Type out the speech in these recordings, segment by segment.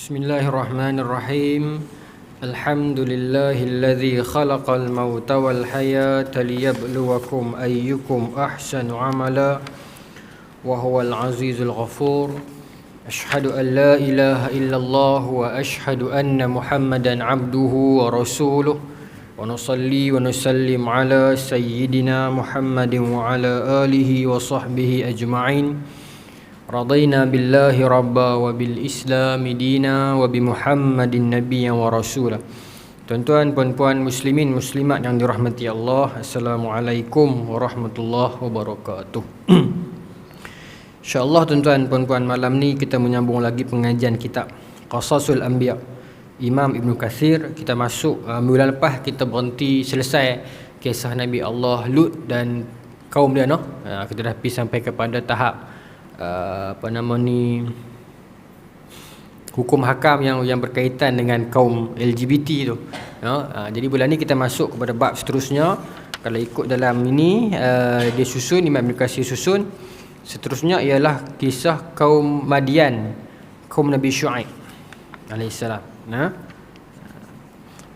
Bismillahirrahmanirrahim. Alhamdulillahilladzi khalaqal mauta wal hayata liyabluwakum ayyukum ahsanu amala wa huwal azizul ghafur. Ashhadu an la ilaha illallah wa ashhadu anna Muhammadan abduhu wa rasuluh. Wa nusalli wa nusallim ala sayyidina Muhammadin wa ala alihi wa sahbihi ajma'in. Radina billahi rabba wa bil islami dina wa bi Muhammadin nabiyyan wa rasula. Tuan-tuan, puan-puan, muslimin, muslimat yang dirahmati Allah, Assalamualaikum warahmatullahi wabarakatuh. InsyaAllah tuan-tuan, puan-puan, malam ni kita menyambung lagi pengajian kitab Qasasul Anbiya Imam Ibn Kathir. Kita masuk bulan lepas kita berhenti selesai kisah Nabi Allah Lut dan kaum dia, kita dah pergi sampai kepada tahap hukum hakam yang berkaitan dengan kaum LGBT tu. Jadi bulan ni kita masuk kepada bab seterusnya. Kalau ikut dalam ini dia susun, Imam Ibn Katsir susun, seterusnya ialah kisah kaum Madian, kaum Nabi Syuaib alaihissalam.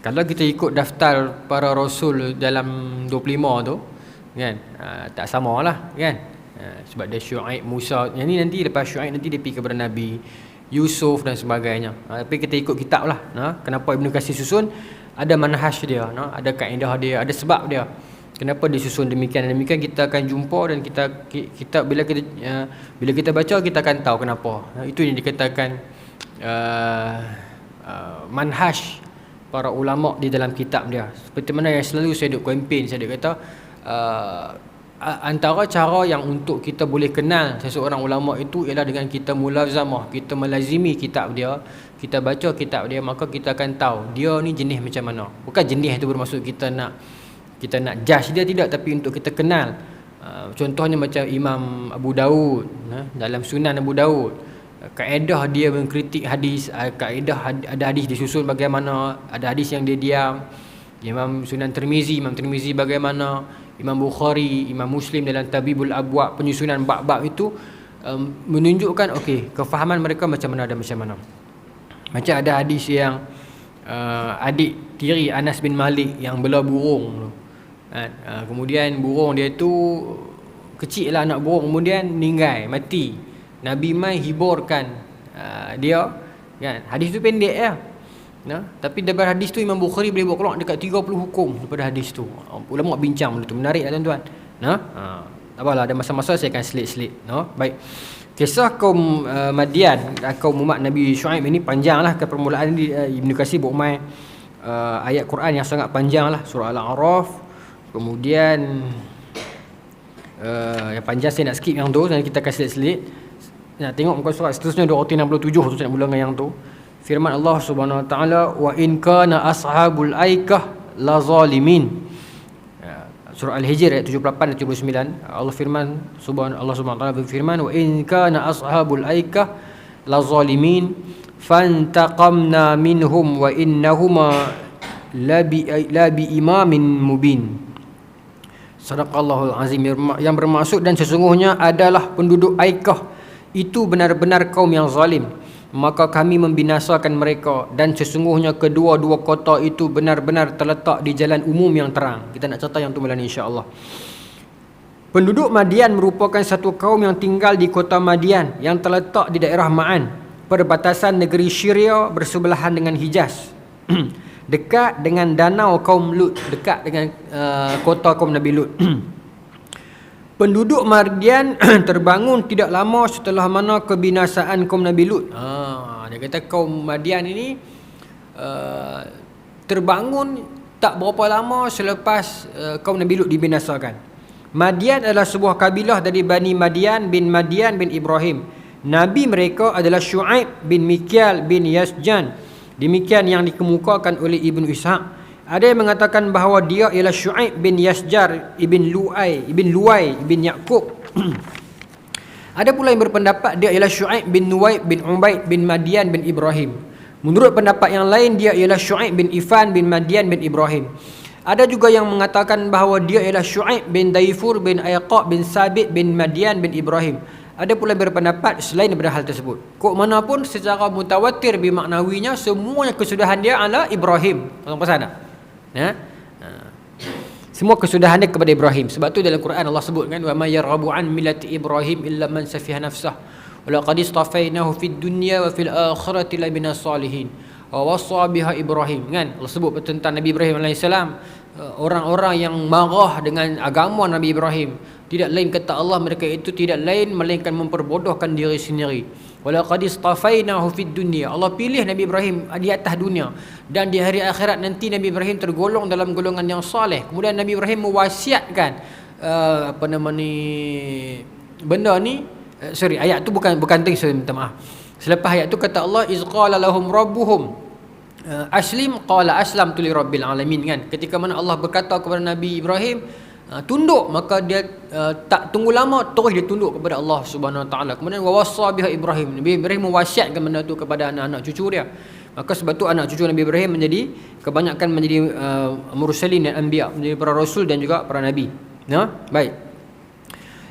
Kalau kita ikut daftar para rasul dalam 25 tu kan, tak samalah kan. Sebab dia Syuaib, Musa, yang ni nanti lepas Syuaib nanti dia pergi kepada Nabi Yusuf dan sebagainya. Tapi kita ikut kitab lah. Kenapa Ibn Katsir susun, ada manhaj dia, ada kaedah dia, ada sebab dia kenapa dia susun demikian dan demikian. Kita akan jumpa dan kita bila kita baca kita akan tahu kenapa. Itu yang dikatakan manhaj para ulama di dalam kitab dia. Seperti mana yang selalu saya duk kempen, saya duk kata antara cara yang untuk kita boleh kenal seseorang ulama itu ialah dengan kita mulazamah, kita melazimi kitab dia, kita baca kitab dia, maka kita akan tahu dia ni jenis macam mana. Bukan jenis itu bermaksud kita nak judge dia, tidak, tapi untuk kita kenal. Contohnya macam Imam Abu Daud, dalam Sunan Abu Daud, kaedah dia mengkritik hadis, kaedah ada hadis disusun bagaimana, ada hadis yang dia diam. Imam Tirmizi bagaimana, Imam Bukhari, Imam Muslim dalam Tabibul Abwab, penyusunan bab-bab itu menunjukkan kefahaman mereka macam mana dan macam mana. Macam ada hadis yang adik tiri Anas bin Malik yang bela burung, kemudian burung dia tu kecil lah, anak burung, kemudian meninggal, mati. Nabi mai hiburkan dia kan. Hadis tu pendek ya. Tapi daripada hadis tu Imam Bukhari boleh buat keluar dekat 30 hukum daripada hadis tu. Ulama bincang benda tu, menarik lah tuan-tuan. Tak apalah, ada masa-masa saya akan selit-selit. Baik. Kisah kaum Madian, kaum umat Nabi Syuaib ini panjang lah. Ke permulaan ini Ibn Katsir berumai ayat Quran yang sangat panjang lah. Surah Al-A'raf. Kemudian yang panjang saya nak skip yang tu, nanti kita akan selit-selit. Nak tengok muka surat seterusnya 267 tu, saya nak mula dengan yang tu. Firman Allah Subhanahu wa taala, wa in kana ashabul aikah la zalimin. Surah Al-Hijr ayat 78 dan 79. Allah Subhanahu wa taala berfirman, wa in kana ashabul aikah la zalimin fantaqamna minhum wa innahuma la bi imamin mubin. Sadaqallahul azim. Yang bermaksud, dan sesungguhnya adalah penduduk Aikah itu benar-benar kaum yang zalim, maka kami membinasakan mereka, dan sesungguhnya kedua-dua kota itu benar-benar terletak di jalan umum yang terang. Kita nak cerita yang tu malam ni insya-Allah. Penduduk Madian merupakan satu kaum yang tinggal di kota Madian yang terletak di daerah Ma'an, perbatasan negeri Syria bersebelahan dengan Hijaz. Dekat dengan danau kaum Lut, dekat dengan kota kaum Nabi Lut. Penduduk Madian terbangun tidak lama setelah mana kebinasaan kaum Nabi Lut. Dia kata kaum Madian ini terbangun tak berapa lama selepas kaum Nabi Lut dibinasakan. Madian adalah sebuah kabilah dari Bani Madian bin Ibrahim. Nabi mereka adalah Syuaib bin Mikyal bin Yasjan. Demikian yang dikemukakan oleh Ibn Ishaq. Ada yang mengatakan bahawa dia ialah Syuaib bin Yasjar ibn Luai ibn Yaqub. Ada pula yang berpendapat dia ialah Syuaib bin Nuwaib bin Ubaid bin Madian bin Ibrahim. Menurut pendapat yang lain, dia ialah Syuaib bin Ifan bin Madian bin Ibrahim. Ada juga yang mengatakan bahawa dia ialah Syuaib bin Daifur bin Ayqa bin Sabit bin Madian bin Ibrahim. Ada pula berpendapat selain daripada hal tersebut. Kok mana pun secara mutawatir bimaknawinya semuanya kesudahan dia ala Ibrahim. Pasal tak? Ya? Semua kesudahan dia kepada Ibrahim. Sebab tu dalam Quran Allah sebut kan, wa may yarghabu an millati Ibrahim illa man safiha nafsah wa laqad istafainahu fid dunya wa fil akhirati la minas salihin wa wassa biha Ibrahim, kan? Allah sebut tentang Nabi Ibrahim alaihissalam, orang-orang yang marah dengan agama Nabi Ibrahim, tidak lain kata Allah, mereka itu tidak lain melainkan memperbodohkan diri sendiri. Walaqad istafainahu fid dunya, Allah pilih Nabi Ibrahim di atas dunia, dan di hari akhirat nanti Nabi Ibrahim tergolong dalam golongan yang soleh. Kemudian Nabi Ibrahim mewasiatkan benda ni, ayat tu bukan saya minta maaf. Selepas ayat tu kata Allah, iz qala lahum rabbuhum aslim qala aslamtu lirabbil alamin, kan? Ketika mana Allah berkata kepada Nabi Ibrahim tunduk, maka dia tak tunggu lama terus dia tunduk kepada Allah Subhanahu Wa Taala. Kemudian wawassa biha Ibrahim, Nabi Ibrahim mewasiatkan benda tu kepada anak-anak cucu dia. Maka sebab tu anak cucu Nabi Ibrahim kebanyakan menjadi mursalin dan anbiya, menjadi para rasul dan juga para nabi. Baik.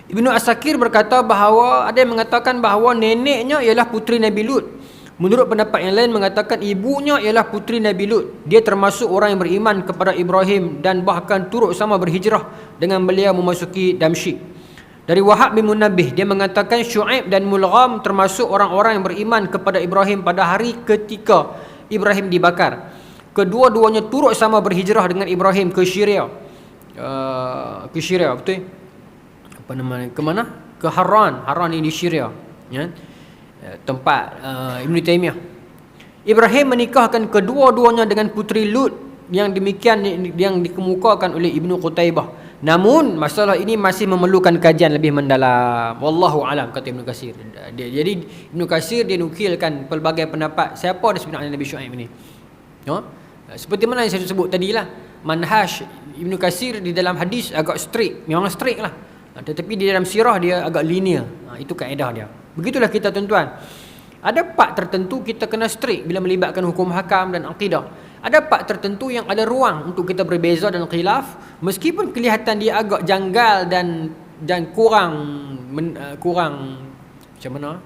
Ibnu Asakir berkata bahawa ada yang mengatakan bahawa neneknya ialah puteri Nabi Lut. Menurut pendapat yang lain mengatakan ibunya ialah puteri Nabi Lut. Dia termasuk orang yang beriman kepada Ibrahim dan bahkan turut sama berhijrah dengan beliau memasuki Damsyik. Dari Wahab bin Munabbih, dia mengatakan Syuaib dan Mulgham termasuk orang-orang yang beriman kepada Ibrahim pada hari ketika Ibrahim dibakar. Kedua-duanya turut sama berhijrah dengan Ibrahim ke Syria. Betul? Apa namanya? Ke mana? Ke Haran. Haran ini di Syria, ya. Tempat Ibn Taymiyah. Ibrahim menikahkan kedua-duanya dengan puteri Lut, yang demikian yang dikemukakan oleh Ibnu Qutaibah. Namun masalah ini masih memerlukan kajian lebih mendalam. Wallahu alam, kata Ibnu Katsir. Jadi Ibnu Katsir dia nukilkan pelbagai pendapat siapa dia sebenarnya Nabi Syuaib ini. Seperti mana yang saya sebut tadilah, manhaj Ibnu Katsir di dalam hadis agak strict, memang strict lah. Tetapi di dalam sirah dia agak linear. Itu kaedah dia. Begitulah kita tuan-tuan. Ada part tertentu kita kena strict bila melibatkan hukum hakam dan akidah. Ada part tertentu yang ada ruang untuk kita berbeza dan khilaf, meskipun kelihatan dia agak janggal dan kurang macam mana?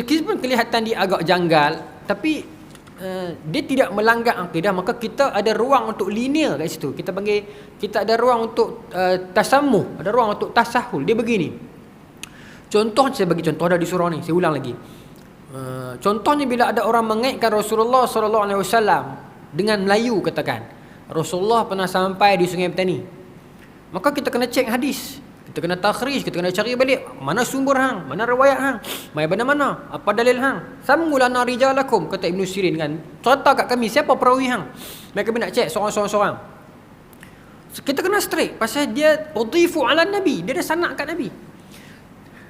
Meskipun kelihatan dia agak janggal, tapi dia tidak melanggar akidah, maka kita ada ruang untuk linear kat situ. Kita ada ruang untuk tasammuh, ada ruang untuk tasahul. Dia begini. Contoh, saya bagi contoh dah di surah ni, saya ulang lagi. Contohnya bila ada orang mengaitkan Rasulullah SAW dengan Melayu, katakan Rasulullah pernah sampai di Sungai Petani, maka kita kena cek hadis, kita kena takhrij, kita kena cari balik mana sumber hang, mana riwayat hang, mai mana apa dalil hang. Samulana rijalakum, kata Ibnu Sirin, kan, cerita kat kami siapa perawi hang. Mereka nak cek seorang-seorang. Kita kena straight pasal dia udhifu ala Nabi, dia dah sanad kat Nabi.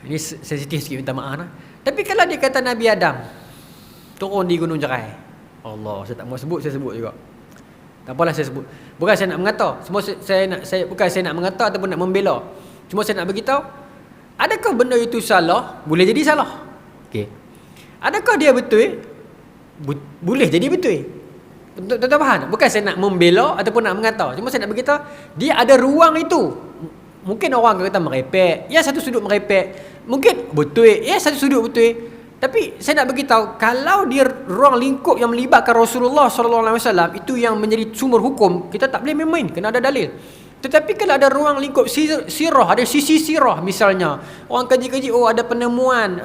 Ini sensitif sikit, minta maaf lah. Tapi kalau dia kata Nabi Adam turun di Gunung Jerai, Allah, saya tak mau sebut, saya sebut juga. Tak apalah saya sebut. Bukan saya nak mengata, bukan saya nak mengata ataupun nak membela. Cuma saya nak beritahu, adakah benda itu salah? Boleh jadi salah. Okey. Adakah dia betul? Boleh jadi betul. Tuan-tuan faham? Bukan saya nak membela ataupun nak mengata. Cuma saya nak beritahu, dia ada ruang itu. Mungkin orang kata merepek, ya satu sudut merepek, mungkin betul, ya satu sudut betul. Tapi saya nak beritahu, kalau dia ruang lingkup yang melibatkan Rasulullah SAW, itu yang menjadi sumber hukum, kita tak boleh main-main, kena ada dalil. Tetapi kalau ada ruang lingkup sirah, ada sisi sirah, misalnya orang kaji-kaji, ada penemuan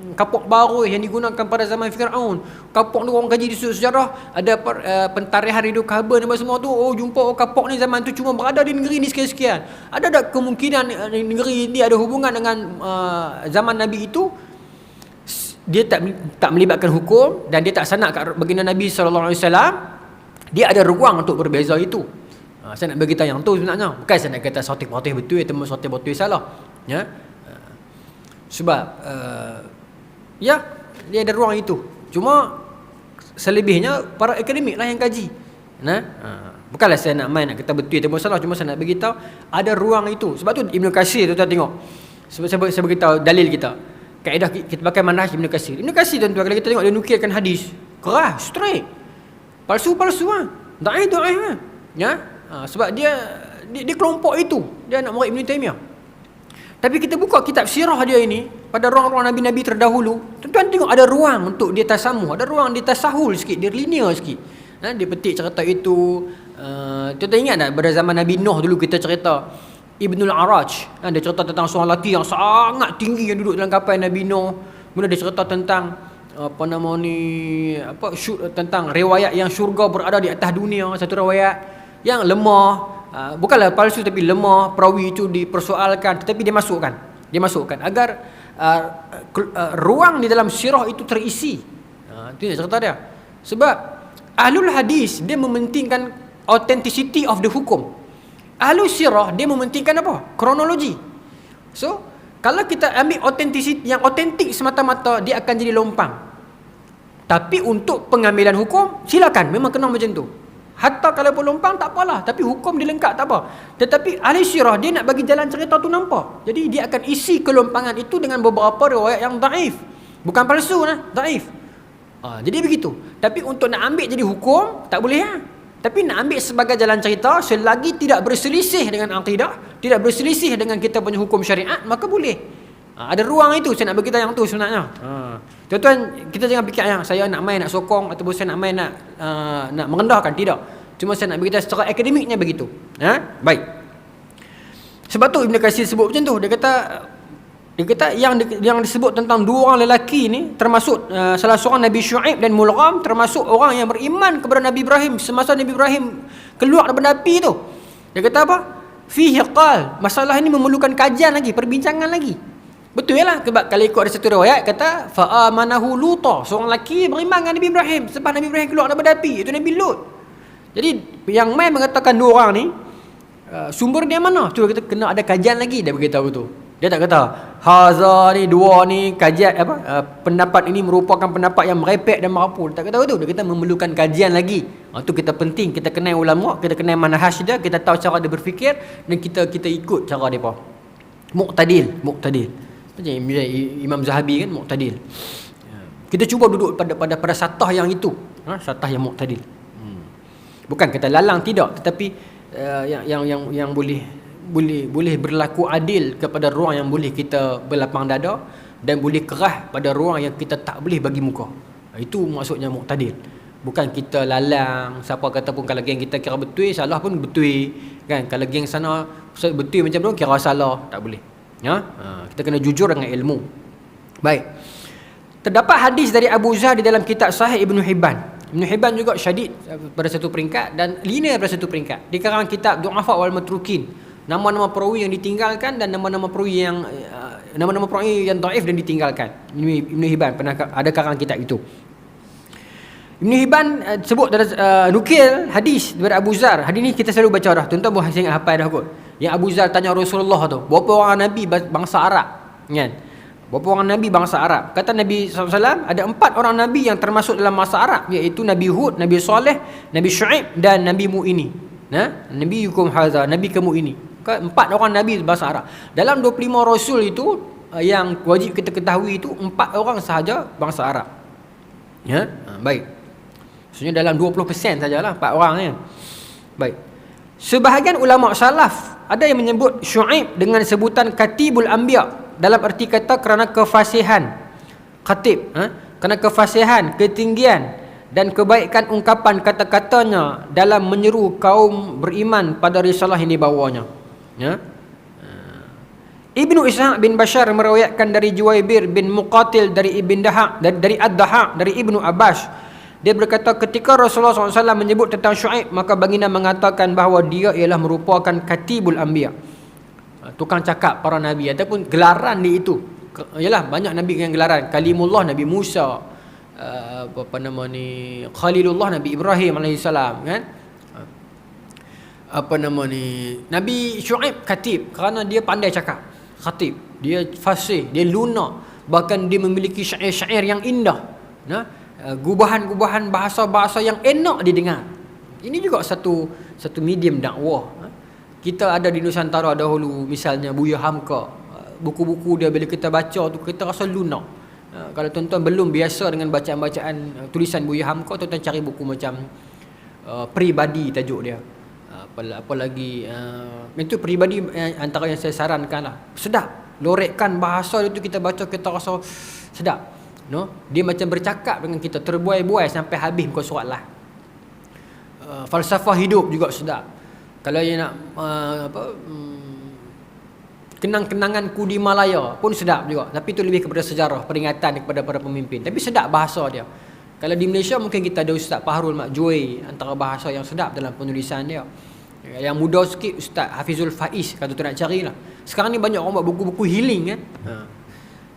kapok baru yang digunakan pada zaman Firaun. Kapok tu orang kaji di sejarah, ada pentarihan hidrokarbon dan semua tu, jumpa kapok ni zaman tu cuma berada di negeri ni sekian-sekian. Ada tak kemungkinan negeri ni ada hubungan dengan zaman Nabi itu? Dia tak melibatkan hukum dan dia tak sanad kat baginda Nabi SAW. Dia ada ruang untuk berbeza itu. Saya nak beritahu yang tu sebenarnya. Bukan saya nak kata sotih-potih betul atau sotih-potih salah. Ya. Sebab ya, dia ada ruang itu. Cuma selebihnya para akademik lah yang kaji. Bukanlah saya nak main nak kata betul atau salah, cuma saya nak beritahu ada ruang itu. Sebab tu Ibnu Katsir tuan-tuan tengok. Sebab saya beritahu dalil kita. Kaedah kita pakai manhaj Ibnu Katsir. Ibnu Katsir tuan-tuan kalau kita tengok dia nukilkan hadis, keras, straight. Palsu-palsu ah. Daif ah. Ya? Sebab dia kelompok itu. Dia anak murid Ibnu Taymiyah. Tapi kita buka kitab sirah dia ini, pada ruang-ruang Nabi-Nabi terdahulu, tuan-tuan tengok ada ruang untuk dia tasamuh, ada ruang dia tasahul sikit, dia linear sikit. Dia petik cerita itu. Tuan-tuan ingat tak pada zaman Nabi Nuh dulu kita cerita Ibnul Araj, dia cerita tentang seorang lelaki yang sangat tinggi yang duduk dalam kapal Nabi Nuh. Kemudian dia cerita tentang tentang riwayat yang syurga berada di atas dunia, satu riwayat yang lemah. Bukanlah palsu tapi lemah, perawi itu dipersoalkan, tetapi dia masukkan agar ruang di dalam sirah itu terisi. Itu cerita dia. Sebab ahlul hadis dia mementingkan authenticity of the hukum. Ahlul sirah dia mementingkan apa? Kronologi. So kalau kita ambil authenticity yang autentik semata-mata, dia akan jadi lompang. Tapi untuk pengambilan hukum silakan, memang kena macam tu. Hatta kalau pun lompang tak apalah, tapi hukum dia lengkap tak apa. Tetapi ahli sirah dia nak bagi jalan cerita tu nampak. Jadi dia akan isi kelompangan itu dengan beberapa riwayat yang daif. Bukan palsu daif. Jadi begitu. Tapi untuk nak ambil jadi hukum tak boleh Tapi nak ambil sebagai jalan cerita selagi tidak berselisih dengan akidah, tidak berselisih dengan kita punya hukum syariat, maka boleh. Ada ruang itu, saya nak bagi kita yang tu sebenarnya. Tuan-tuan, kita jangan fikir yang saya nak main nak sokong ataupun saya nak main nak merendahkan, tidak. Cuma saya nak bagi kita secara akademiknya begitu. Baik. Sebab tu Ibn Katsir sebut macam tu. Dia kata yang disebut tentang dua orang lelaki ni termasuk salah seorang Nabi Syuaib dan Mulgham, termasuk orang yang beriman kepada Nabi Ibrahim semasa Nabi Ibrahim keluar daripada api tu. Dia kata apa? Fihi qal, masalah ini memerlukan kajian lagi, perbincangan lagi. Betul lah, sebab kalau ikut ada satu riwayat kata fa amanahu Lut, seorang lelaki beriman dengan Nabi Ibrahim sebab Nabi Ibrahim keluar daripada api, itu Nabi Lut. Jadi yang mai mengatakan dua orang ni sumber dia mana? Tu kita kena ada kajian lagi, dia beritahu tu. Dia tak kata haza ni dua ni kajian pendapat ini merupakan pendapat yang merepek dan merapu. Tak kata tu. Dia kata memerlukan kajian lagi. Itu kita penting, kita kenal ulama, kita kenal manhaj dia, kita tahu cara dia berfikir dan kita ikut cara depa. Muqtadil. Macam Imam Zahabi kan muqtadil. Kita cuba duduk pada satah yang itu, satah yang muqtadil. Bukan kata lalang tidak, tetapi yang boleh berlaku adil kepada ruang yang boleh kita berlapang dada dan boleh kerah pada ruang yang kita tak boleh bagi muka. Itu maksudnya muqtadil. Bukan kita lalang, siapa kata pun kalau geng kita kira betul, salah pun betul kan. Kalau geng sana betul macam tu kira salah, tak boleh. Kita kena jujur dengan ilmu. Baik. Terdapat hadis dari Abu Zar di dalam kitab Sahih Ibn Hibban. Ibn Hibban juga syadid pada satu peringkat dan linear pada satu peringkat. Di karangan kitab Du'afa wal Matrukin, nama-nama perawi yang ditinggalkan dan nama-nama perawi yang dhaif dan ditinggalkan. Ibn Hibban pernah ada karangan kitab itu. Ibn Hibban sebut nukil hadis daripada Abu Zar. Hadis ni kita selalu baca dah. Tuan-tuan boleh ingat hafal dah kot. Yang Abu Zar tanya Rasulullah tu, berapa orang Nabi bangsa Arab? Kan? Berapa orang Nabi bangsa Arab? Kata Nabi SAW, ada 4 orang Nabi yang termasuk dalam masa Arab, iaitu Nabi Hud, Nabi Saleh, Nabi Syuaib dan Nabi Mu ini. Nabi yukum haza, Nabi kamu ini. 4 orang Nabi bangsa Arab. Dalam 25 Rasul itu, yang wajib kita ketahui itu 4 orang sahaja bangsa Arab. Baik. Maksudnya dalam 20% sajalah 4 orang ni. Baik. Sebahagian ulama salaf ada yang menyebut Syuaib dengan sebutan Katibul Anbiya dalam erti kata kerana kefasihan. Khatib, kerana kefasihan, ketinggian dan kebaikan ungkapan kata-katanya dalam menyeru kaum beriman pada risalah yang dibawanya. Ibnu Ishaq bin Bashar meriwayatkan dari Juwaibir bin Muqatil dari Ibn Dahaq dari Ad-Dahaq dari Ibnu Abbas. Dia berkata ketika Rasulullah SAW menyebut tentang Syuaib, maka baginda mengatakan bahawa dia ialah merupakan Katibul Anbiya, tukang cakap para Nabi, ataupun gelaran dia itu. Yalah, banyak Nabi yang gelaran. Kalimullah Nabi Musa, Khalilullah Nabi Ibrahim AS kan. Nabi Syuaib Katib kerana dia pandai cakap. Khatib, dia fasih, dia lunak, bahkan dia memiliki syair-syair yang indah. Gubahan-gubahan bahasa-bahasa yang enak didengar. Ini juga satu medium dakwah. Kita ada di Nusantara dahulu, misalnya Buya Hamka, buku-buku dia bila kita baca tu kita rasa lunak. Kalau tuan-tuan belum biasa dengan bacaan-bacaan tulisan Buya Hamka, tuan-tuan cari buku macam Peribadi tajuk dia. Apa lagi itu Peribadi antara yang saya sarankan lah. Sedap. Lorekkan bahasa dia tu, kita baca kita rasa sedap. Dia macam bercakap dengan kita, terbuai-buai sampai habis muka surat lah. Falsafah hidup juga sedap. Kalau dia nak kenang-kenangan Kudi Malaya pun sedap juga. Tapi itu lebih kepada sejarah, peringatan kepada para pemimpin. Tapi sedap bahasa dia. Kalau di Malaysia mungkin kita ada Ustaz Fahrul Makjui, antara bahasa yang sedap dalam penulisan dia. Yang muda sikit Ustaz Hafizul Faiz, kalau tu nak carilah. Sekarang ni banyak orang buat buku-buku healing kan.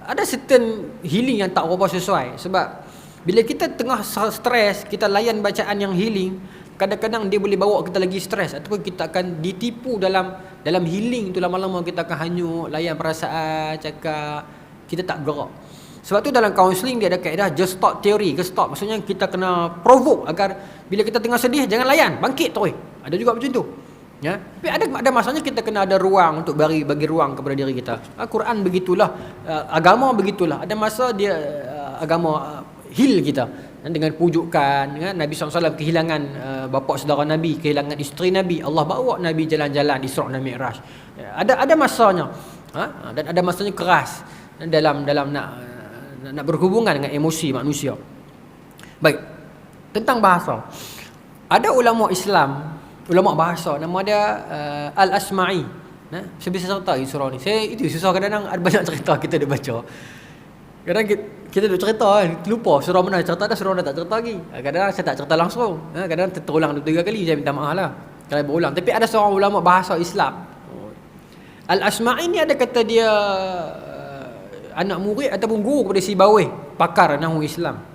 Ada certain healing yang tak berapa sesuai. Sebab bila kita tengah stres, kita layan bacaan yang healing, kadang-kadang dia boleh bawa kita lagi stres, ataupun kita akan ditipu dalam healing tu. Lama-lama kita akan hanyut, layan perasaan, cakap, kita tak gerak. Sebab tu dalam counselling dia ada kaedah Gestalt theory. Gestalt maksudnya kita kena provoke agar bila kita tengah sedih, jangan layan, bangkit terus. Ada juga macam tu. Ya, tapi ada masanya kita kena ada ruang untuk bagi ruang kepada diri kita. Quran begitulah, agama begitulah. Ada masa dia agama heal kita dengan pujukan, kan? Nabi SAW kehilangan bapa saudara Nabi, kehilangan isteri Nabi, Allah bawa Nabi jalan-jalan Isra' dan Mi'raj. Ada masanya, dan ada masanya keras dalam nak berhubungan dengan emosi manusia. Baik, tentang bahasa, ada ulama Islam, ulama bahasa, nama dia Al-Asma'i. Saya bisa cerita surah ni. Itu susah, kadang-kadang ada banyak cerita kita dah baca. Kadang kita duk cerita kan, lupa surah mana cerita dah, surah dah tak cerita lagi. Kadang-kadang saya tak cerita langsung. Kadang-kadang terulang 2-3 kali, saya minta maaf lah kalau berulang. Tapi ada seorang ulama bahasa Islam, Al-Asma'i ni, ada kata dia anak murid ataupun guru kepada si Bawih, pakar nahwu Islam.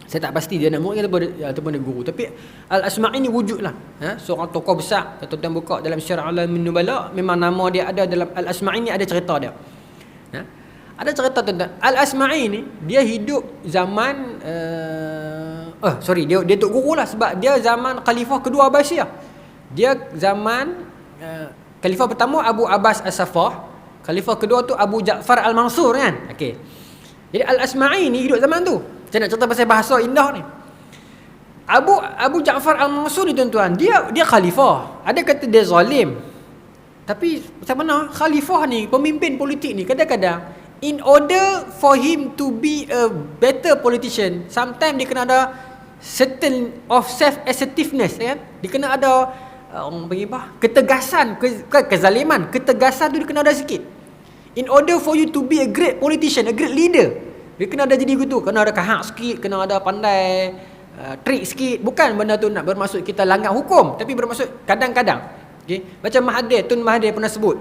Saya tak pasti dia anak murid ataupun dia guru. Tapi Al-Asma'i ni wujud lah, seorang tokoh besar. Kalau tuan buka dalam Syiar Alamin Nubala, memang nama dia ada dalam Al-Asma'i ni, ada cerita dia. Ada cerita tentang Al-Asma'i ni, dia hidup zaman dia tok guru lah, sebab dia zaman Khalifah kedua Abbasiyah. Dia zaman Khalifah pertama Abu Abbas As-Saffah, Khalifah kedua tu Abu Ja'far Al-Mansur kan. Okey. Jadi Al-Asma'i ni hidup zaman tu. Saya nak cerita pasal bahasa indah ni. Abu Ja'far Al-Mansur ni tuan-tuan, dia khalifah. Ada kata dia zalim. Tapi macam mana khalifah ni, pemimpin politik ni, kadang-kadang in order for him to be a better politician, sometimes dia kena ada certain of self-assertiveness, kan? Dia kena ada orang panggil apa? Ketegasan, kezaliman, ketegasan tu dia kena ada sikit. In order for you to be a great politician, a great leader, dia kena ada jadi gitu, kena ada kahak sikit, kena ada pandai trik sikit. Bukan benda tu nak bermaksud kita langgar hukum, tapi bermaksud kadang-kadang, okay? Macam Tun Mahathir pernah sebut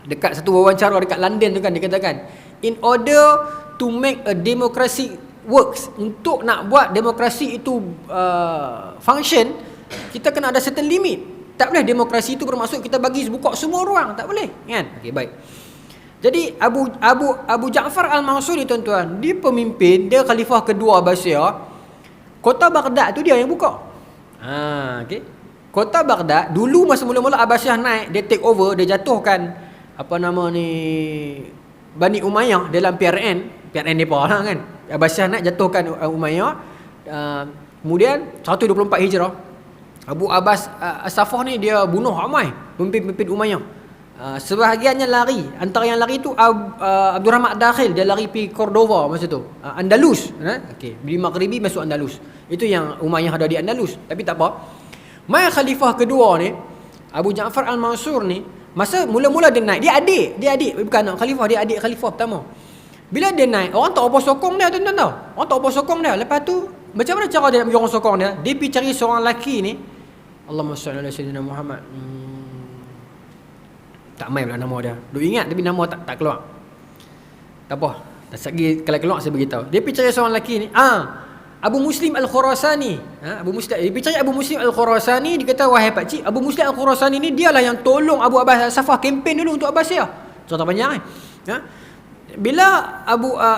dekat satu wawancara dekat London tu kan, dia katakan, in order to make a democracy works, untuk nak buat demokrasi itu function, kita kena ada certain limit. Tak boleh demokrasi itu bermaksud kita bagi buka semua ruang, tak boleh, kan? Okey, baik. Jadi Abu Ja'far Al-Mansur ni tuan-tuan, dia pemimpin, dia khalifah kedua Abbasiyah. Kota Baghdad tu dia yang buka. Okey. Kota Baghdad dulu masa mula-mula Abbasiyah naik, dia take over, dia jatuhkan apa nama ni, Bani Umayyah dalam PRN depa lah kan. Abbasiyah naik, jatuhkan Umayyah. Kemudian 124 Hijrah, Abu Abbas As-Saffah ni dia bunuh ramai pemimpin-pemimpin Umayyah. Sebahagiannya lari. Antara yang lari tu Abdul Rahman Dakhil, dia lari pergi Cordova masa tu, Andalus. Okey, di Maghribi masuk Andalus. Itu yang Umayyah ada di Andalus. Tapi tak apa. Mai khalifah kedua ni, Abu Ja'far Al-Mansur ni, masa mula-mula dia naik, dia adik bukan anak khalifah, dia adik khalifah pertama. Bila dia naik, orang tak apa sokong dia, tuan-tuan tahu. Orang tak apa sokong dia. Lepas tu macam mana cara dia nak bagi orang sokong dia? Dia pergi cari seorang lelaki ni. Allahumma salli ala sayyidina Muhammad. Tak main pula nama dia. Duk ingat tapi nama tak keluar. Tak apa. Lagi kalau keluar saya beritahu. Dia pergi cari seorang lelaki ni. Abu Muslim Al-Khurasani. Dia pergi cari Abu Muslim Al-Khurasani. Dia kata, wahai pak cik, Abu Muslim Al-Khurasani ni dialah yang tolong Abu Abbas As-Saffah kempen dulu untuk Abbasiyah. Cerita panjang kan. Bila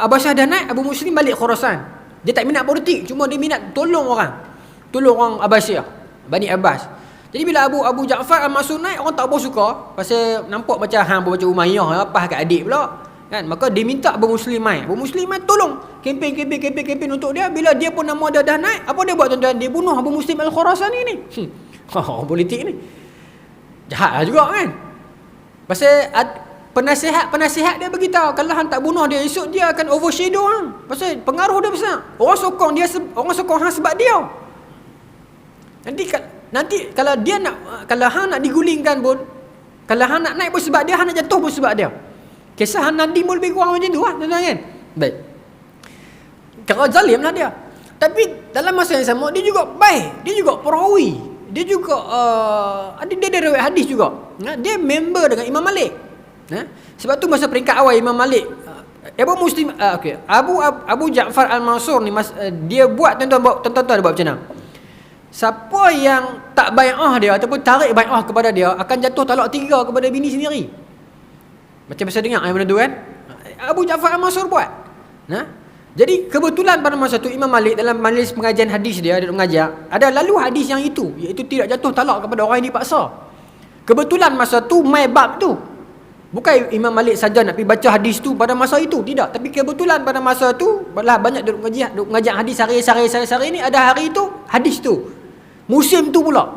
Abbasiyah dah naik, Abu Muslim balik Khurasan. Dia tak minat politik, cuma dia minat tolong orang Abbasiyah, Bani Abbas. Jadi bila Abu Ja'far Al-Mansur naik, orang tak apa suka, pasal nampak macam macam Umayyah apa kat adik pula kan. Maka dia minta Abu Muslim mai tolong kempen untuk dia. Bila dia pun nama dia dah naik, apa dia buat tuan-tuan? Dia bunuh Abu Muslim Al-Khurasani ni. Orang politik ni jahat lah juga kan. Pasal penasihat dia beritahu kalau hang tak bunuh dia, esok dia akan overshadow hang. Pasal pengaruh dia besar. Orang sokong hang sebab dia. Nanti kalau hang nak digulingkan pun, kalau hang nak naik pun sebab dia, hang nak jatuh pun sebab dia. Kisah hang Nadim pun lebih kurang macam tu lah, tuan-tuan kan. Baik. Kalau zalim lah dia. Tapi dalam masa yang sama dia juga baik, dia juga perawi, dia juga dia ada riwayat hadis juga. Dia member dengan Imam Malik. Sebab tu masa peringkat awal Imam Malik, Abu Ja'far Al-Mansur ni dia buat, tuan-tuan ada buat macam mana? Siapa yang tak bai'ah dia ataupun tarik bai'ah kepada dia akan jatuh talak 3 kepada bini sendiri. Macam biasa dengar yang benda tu kan? Abu Ja'far Al-Mansur buat. Jadi kebetulan pada masa tu Imam Malik dalam majlis pengajian hadis dia mengajar, ada lalu hadis yang itu, iaitu tidak jatuh talak kepada orang yang dipaksa. Kebetulan masa tu mai bab tu. Bukan Imam Malik saja nak pergi baca hadis tu pada masa itu, tidak. Tapi kebetulan pada masa tu belah banyak duduk mengajar hadis sehari ni, ada hari tu hadis tu. Musim tu pula.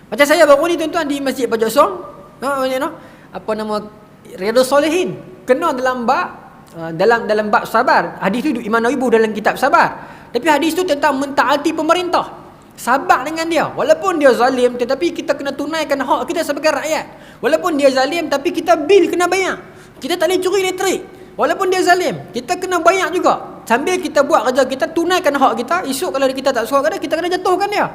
Macam saya baru ni tuan-tuan di Masjid Pajak Song, apa nama, Riyadhus Salihin, kena dalam bab sabar. Hadis tu Imam Nawawi dalam kitab sabar. Tapi hadis tu tentang mentaati pemerintah. Sabar dengan dia. Walaupun dia zalim, tetapi kita kena tunaikan hak kita sebagai rakyat. Walaupun dia zalim, tapi kita bil kena bayar. Kita tak boleh curi elektrik. Walaupun dia zalim, kita kena bayar juga. Sambil kita buat kerja kita, tunaikan hak kita. Esok kalau kita tak suka kita kena jatuhkan dia,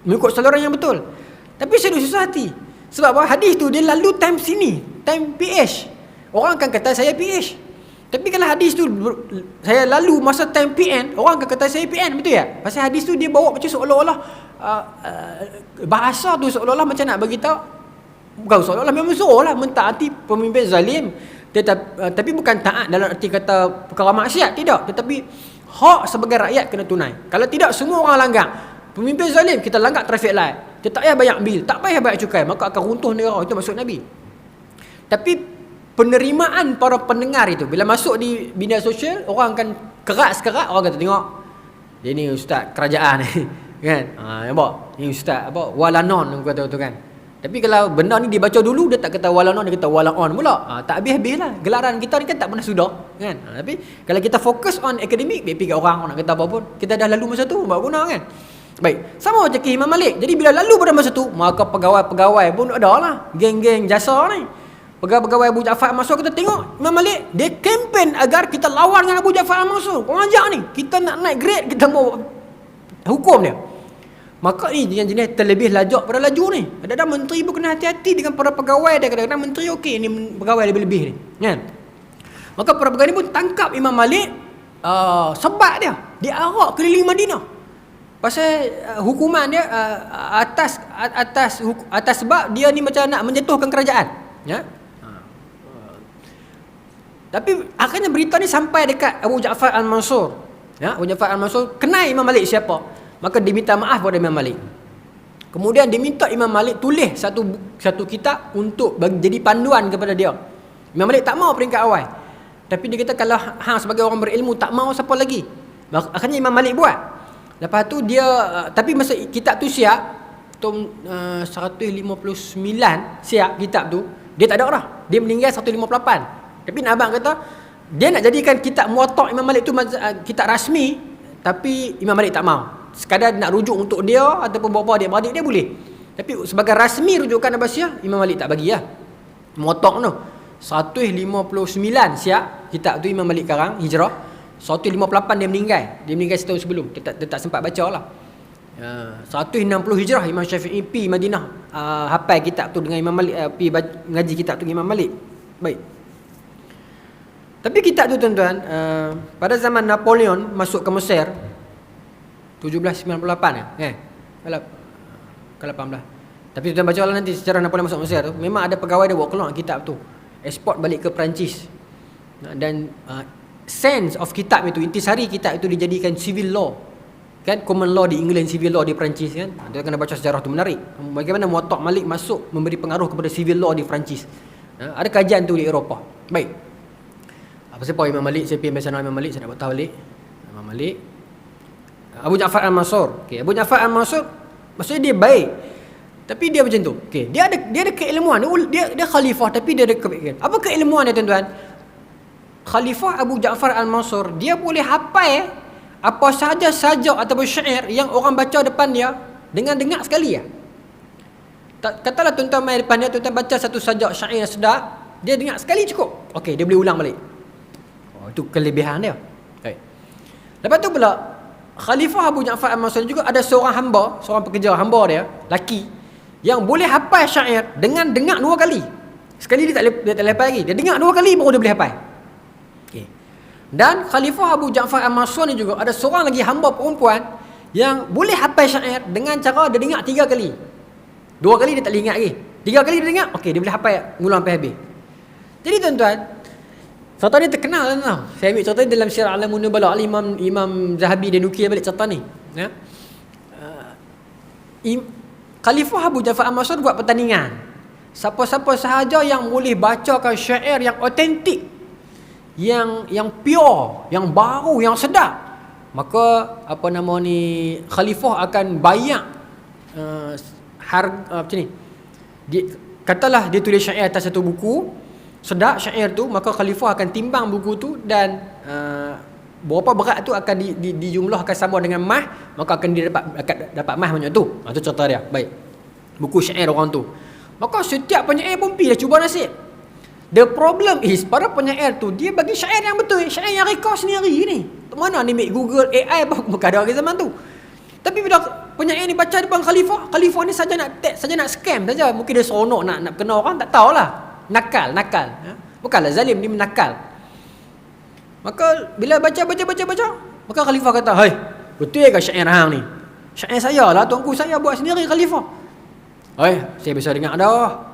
mengikut saluran yang betul. Tapi saya susah hati. Sebab apa? Hadis tu dia lalu time sini, time PH. Orang akan kata saya PH. Tapi kalau hadis tu saya lalu masa time PN, orang akan kata saya PN, betul ya? Pasal hadis tu dia bawa macam seolah-olah bahasa tu seolah-olah macam nak bagi tahu, bukan seolah-olah, memang seolah mentaati pemimpin zalim. Tapi bukan taat dalam arti kata perkara maksiat, tidak. Tetapi hak sebagai rakyat kena tunai. Kalau tidak, semua orang langgar. Pemimpin zalim, kita langgar traffic light, kita tak payah bayar bil, tak payah bayar cukai, maka akan runtuh negara. Itu maksud Nabi. Tapi penerimaan para pendengar itu bila masuk di bina sosial, orang akan keras-keras, orang kata tengok dia ni ustaz kerajaan ni kan, nampak ni ustaz apa walanon, orang kata tu kan. Tapi kalau benda ni dibaca dulu, dia tak kata walanon, dia kata walaon pula. Tak habis-habis lah. Gelaran kita ni kan tak pernah sudah kan. Tapi kalau kita fokus on akademik, baik pergi orang nak kata apa pun, kita dah lalu masa tu, buat guna kan. Baik, sama macam Imam Malik. Jadi bila lalu pada masa tu, maka pegawai-pegawai pun ada lah, geng-geng jasa ni. Pegawai Abu Ja'far Al-Mansur, kita tengok Imam Malik dia kempen agar kita lawan dengan Abu Ja'far Al-Mansur. Orang ajak ni, kita nak naik grade, kita mau hukum dia. Maka ni jenis terlebih lajak pada laju ni. Ada menteri pun kena hati-hati dengan para pegawai dia. Kadang-kadang menteri okey, ni pegawai lebih-lebih ni kan. Maka para pegawai ni pun tangkap Imam Malik, sebab dia arak keliling Madinah. Pasal hukuman dia atas sebab dia ni macam nak menjatuhkan kerajaan ya. Tapi akhirnya berita ni sampai dekat Abu Ja'far Al-Mansur. Ya, Abu Ja'far Al-Mansur kenal Imam Malik siapa. Maka dia minta maaf pada Imam Malik. Kemudian dia minta Imam Malik tulis satu kitab untuk jadi panduan kepada dia. Imam Malik tak mau peringkat awal. Tapi dia kata kalau hang sebagai orang berilmu tak mau, siapa lagi? Akhirnya Imam Malik buat. Lepas tu dia tapi masa kitab tu siap, 159 siap kitab tu, dia tak ada dah. Dia meninggal 158. Tapi nak abang kata dia nak jadikan kitab Muwatta' Imam Malik tu kitab rasmi, tapi Imam Malik tak mau. Sekadar nak rujuk untuk dia ataupun bapa dia beradik dia boleh. Tapi sebagai rasmi rujukan Abbasiyah, Imam Malik tak bagi lah. Muwatta' tu 159 siap kitab tu Imam Malik karang hijrah. 158 dia meninggal setahun sebelum. Dia tak sempat baca lah. 160 hijrah Imam Syafi'i pi Madinah, hafal kitab tu dengan Imam Malik, pi ngaji kitab tu dengan Imam Malik. Baik. Tapi kitab tu tuan-tuan, pada zaman Napoleon masuk ke Mesir 1798 ke 18. Tapi tuan baca lah nanti sejarah Napoleon masuk Mesir tu, memang ada pegawai dia bawa keluar kitab tu, eksport balik ke Perancis. Dan sense of kitab itu, intisari kitab itu dijadikan civil law. Kan common law di England, civil law di Perancis kan. Dia kena baca sejarah tu, menarik. Bagaimana Muwatta' Malik masuk memberi pengaruh kepada civil law di Perancis. Ada kajian tu di Eropah. Baik. Apa sebab Imam Malik, saya pergi baca Imam Malik, saya nak buat tahu balik. Imam Malik, Abu Ja'far Al-Mansur. Okey, Abu Ja'far Al-Mansur maksudnya dia baik. Tapi dia macam tu. Okey, dia ada keilmuan. Dia khalifah tapi dia ada keilmuan. Apa keilmuan dia tuan-tuan? Khalifah Abu Ja'far Al-Mansur, dia boleh hafal apa sahaja sajak ataupun syair yang orang baca depan dia dengan dengar sekali ya. Katalah tuan-tuan mai depan dia, tuan-tuan baca satu sajak syair yang sedap, dia dengar sekali cukup. Okey, dia boleh ulang balik. Oh, itu kelebihan dia. Okay. Lepas tu pula Khalifah Abu Ja'far Al-Mansur juga ada seorang hamba, seorang pekerja hamba dia, laki, yang boleh hafal syair dengan dengar 2 kali. Sekali dia tak boleh hafal lagi. Dia dengar 2 kali baru dia boleh hafal. Okay. Dan Khalifah Abu Ja'far Al-Mansur ni juga ada seorang lagi hamba perempuan yang boleh hafal syair dengan cara dia dengar 3 kali. 2 kali dia tak boleh ingat lagi. 3 kali dia dengar, okey, dia boleh hafal ngulang sampai habis. Jadi tuan-tuan, cerita ni terkenal tau. Saya ambil cerita ni dalam Syiar Alamun Nubala. Imam Zahabi dia nukil balik cerita ni. Ya. Khalifah Abu Ja'far Al-Mansur buat pertandingan. Siapa-siapa sahaja yang boleh bacakan syair yang otentik, yang pure, yang baru, yang sedap, maka apa nama ni, khalifah akan bayar macam ni. Katalah dia tulis syair atas satu buku, sedap syair tu, maka khalifah akan timbang buku tu dan berapa berat tu akan dijumlahkan sama dengan mah, maka akan dia dapat mah banyak tu. Itu contoh dia. Baik. Buku syair orang tu. Maka setiap penyair pun pergi cuba nasib. The problem is para penyair tu dia bagi syair yang betul, syair yang reka sendiri ni. Mana ni make Google AI bukan ada lagi zaman tu. Tapi bila penyair ni baca depan khalifah ni saja nak scam saja. Mungkin dia seronok nak kena orang, tak tahulah. Nakal. Ya? Bukanlah zalim, dia menakal. Maka bila baca, maka khalifah kata, "Hai, betul ke syair hang ni? Syair saya lah, tuanku saya buat sendiri khalifah." "Hai, saya bisa dengar dah."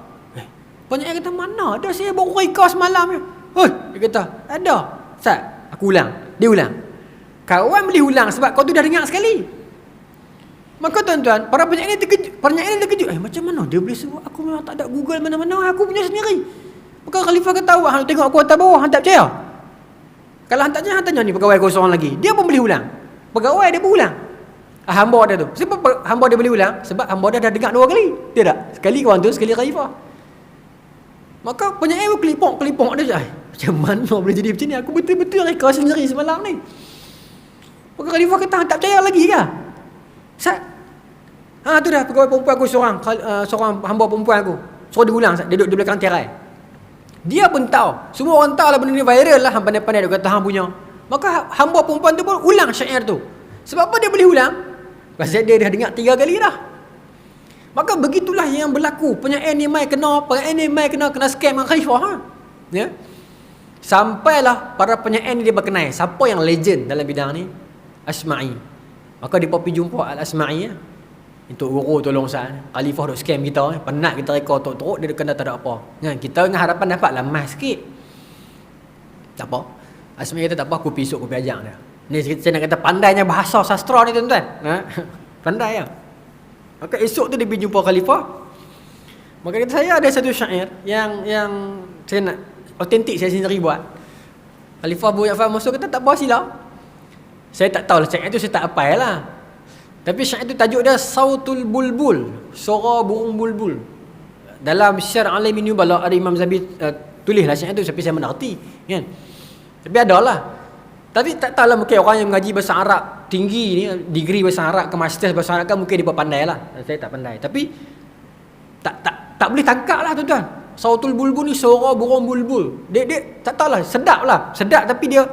Penyair kata, "Mana ada, saya baru reka semalam je." "Hoi," dia kata, "Ada. Ustaz, aku ulang." Dia ulang. Kawan boleh ulang sebab kau tu dah dengar sekali. Maka tuan-tuan, para penyair ni terkejut. Macam mana dia boleh sebut? Aku memang tak ada Google mana-mana, aku punya sendiri. Maka khalifah kata, "Awak hang tengok aku atas bawah, hang tak percaya? Kalau hang tak percaya, hang tanya ni pegawai kau seorang lagi. Dia pun boleh ulang. Pegawai dia pun ulang. Hamba dia tu. Sebab hamba dia boleh ulang? Sebab hamba dia dah dengar 2 kali. Dia tak? Sekali kawan tu, sekali khalifah. Maka penyair pun kelipong dia. Macam mana boleh jadi macam ni? Aku betul-betul reka sendiri semalam ni. Maka khalifah kata, "Hang tak percaya lagi ke?" "Ustaz, tu dah pegawai perempuan aku seorang hamba perempuan aku. Suruh dia ulang, dia duduk di belakang tirai." Dia pun tahu. Semua orang tahu lah benda ni viral lah. Hang pandai-pandai dia kata hang punya. Maka hamba perempuan tu pun ulang syair tu. Sebab apa dia boleh ulang? Pasal dia dah dengar 3 kali dah. Maka begitulah yang berlaku. Penyair ni mai kena scam dengan khalifah. Ya. Sampailah para penyair ni dia berkenal siapa yang legend dalam bidang ni. Asma'i. Maka dia pergi jumpa Al-Asma'i ya. Untuk guru tolong Ustaz. Khalifah duk scam kita, penat kita reka teruk dia kena tak ada apa. Kan kita dengan harapan dapat lamah sikit. Tak apa. Asma'i kata tak apa, aku esok aku ajar dia. Ni saya nak kata pandainya bahasa sastra ni tuan-tuan. Pandai ya. Maka esok tu dia pergi jumpa khalifah. Maka kata, "Saya ada satu syair yang saya nak autentik, saya sendiri buat." Khalifah Abu Ja'far Al-Mansur kata, "Tak apa, sila." Saya tak tahu lah syair tu, saya tak hafal lah. Tapi syair tu tajuk dia Sautul Bulbul, suara burung bulbul. Dalam Syiar Alamin Nubala ada Imam Zahabi tulislah syair tu, tapi saya mana reti kan. Tapi adalah. Tapi tak tahulah, mungkin orang yang mengaji bahasa Arab tinggi ni, degree bahasa Arab ke master bahasa Arab kan, mungkin dia pandai lah. Saya tak pandai. Tapi tak boleh tangkap lah tuan-tuan. Sautul Bulbul ni suara burung bulbul. Dia tak tahulah, sedap lah. Sedap tapi dia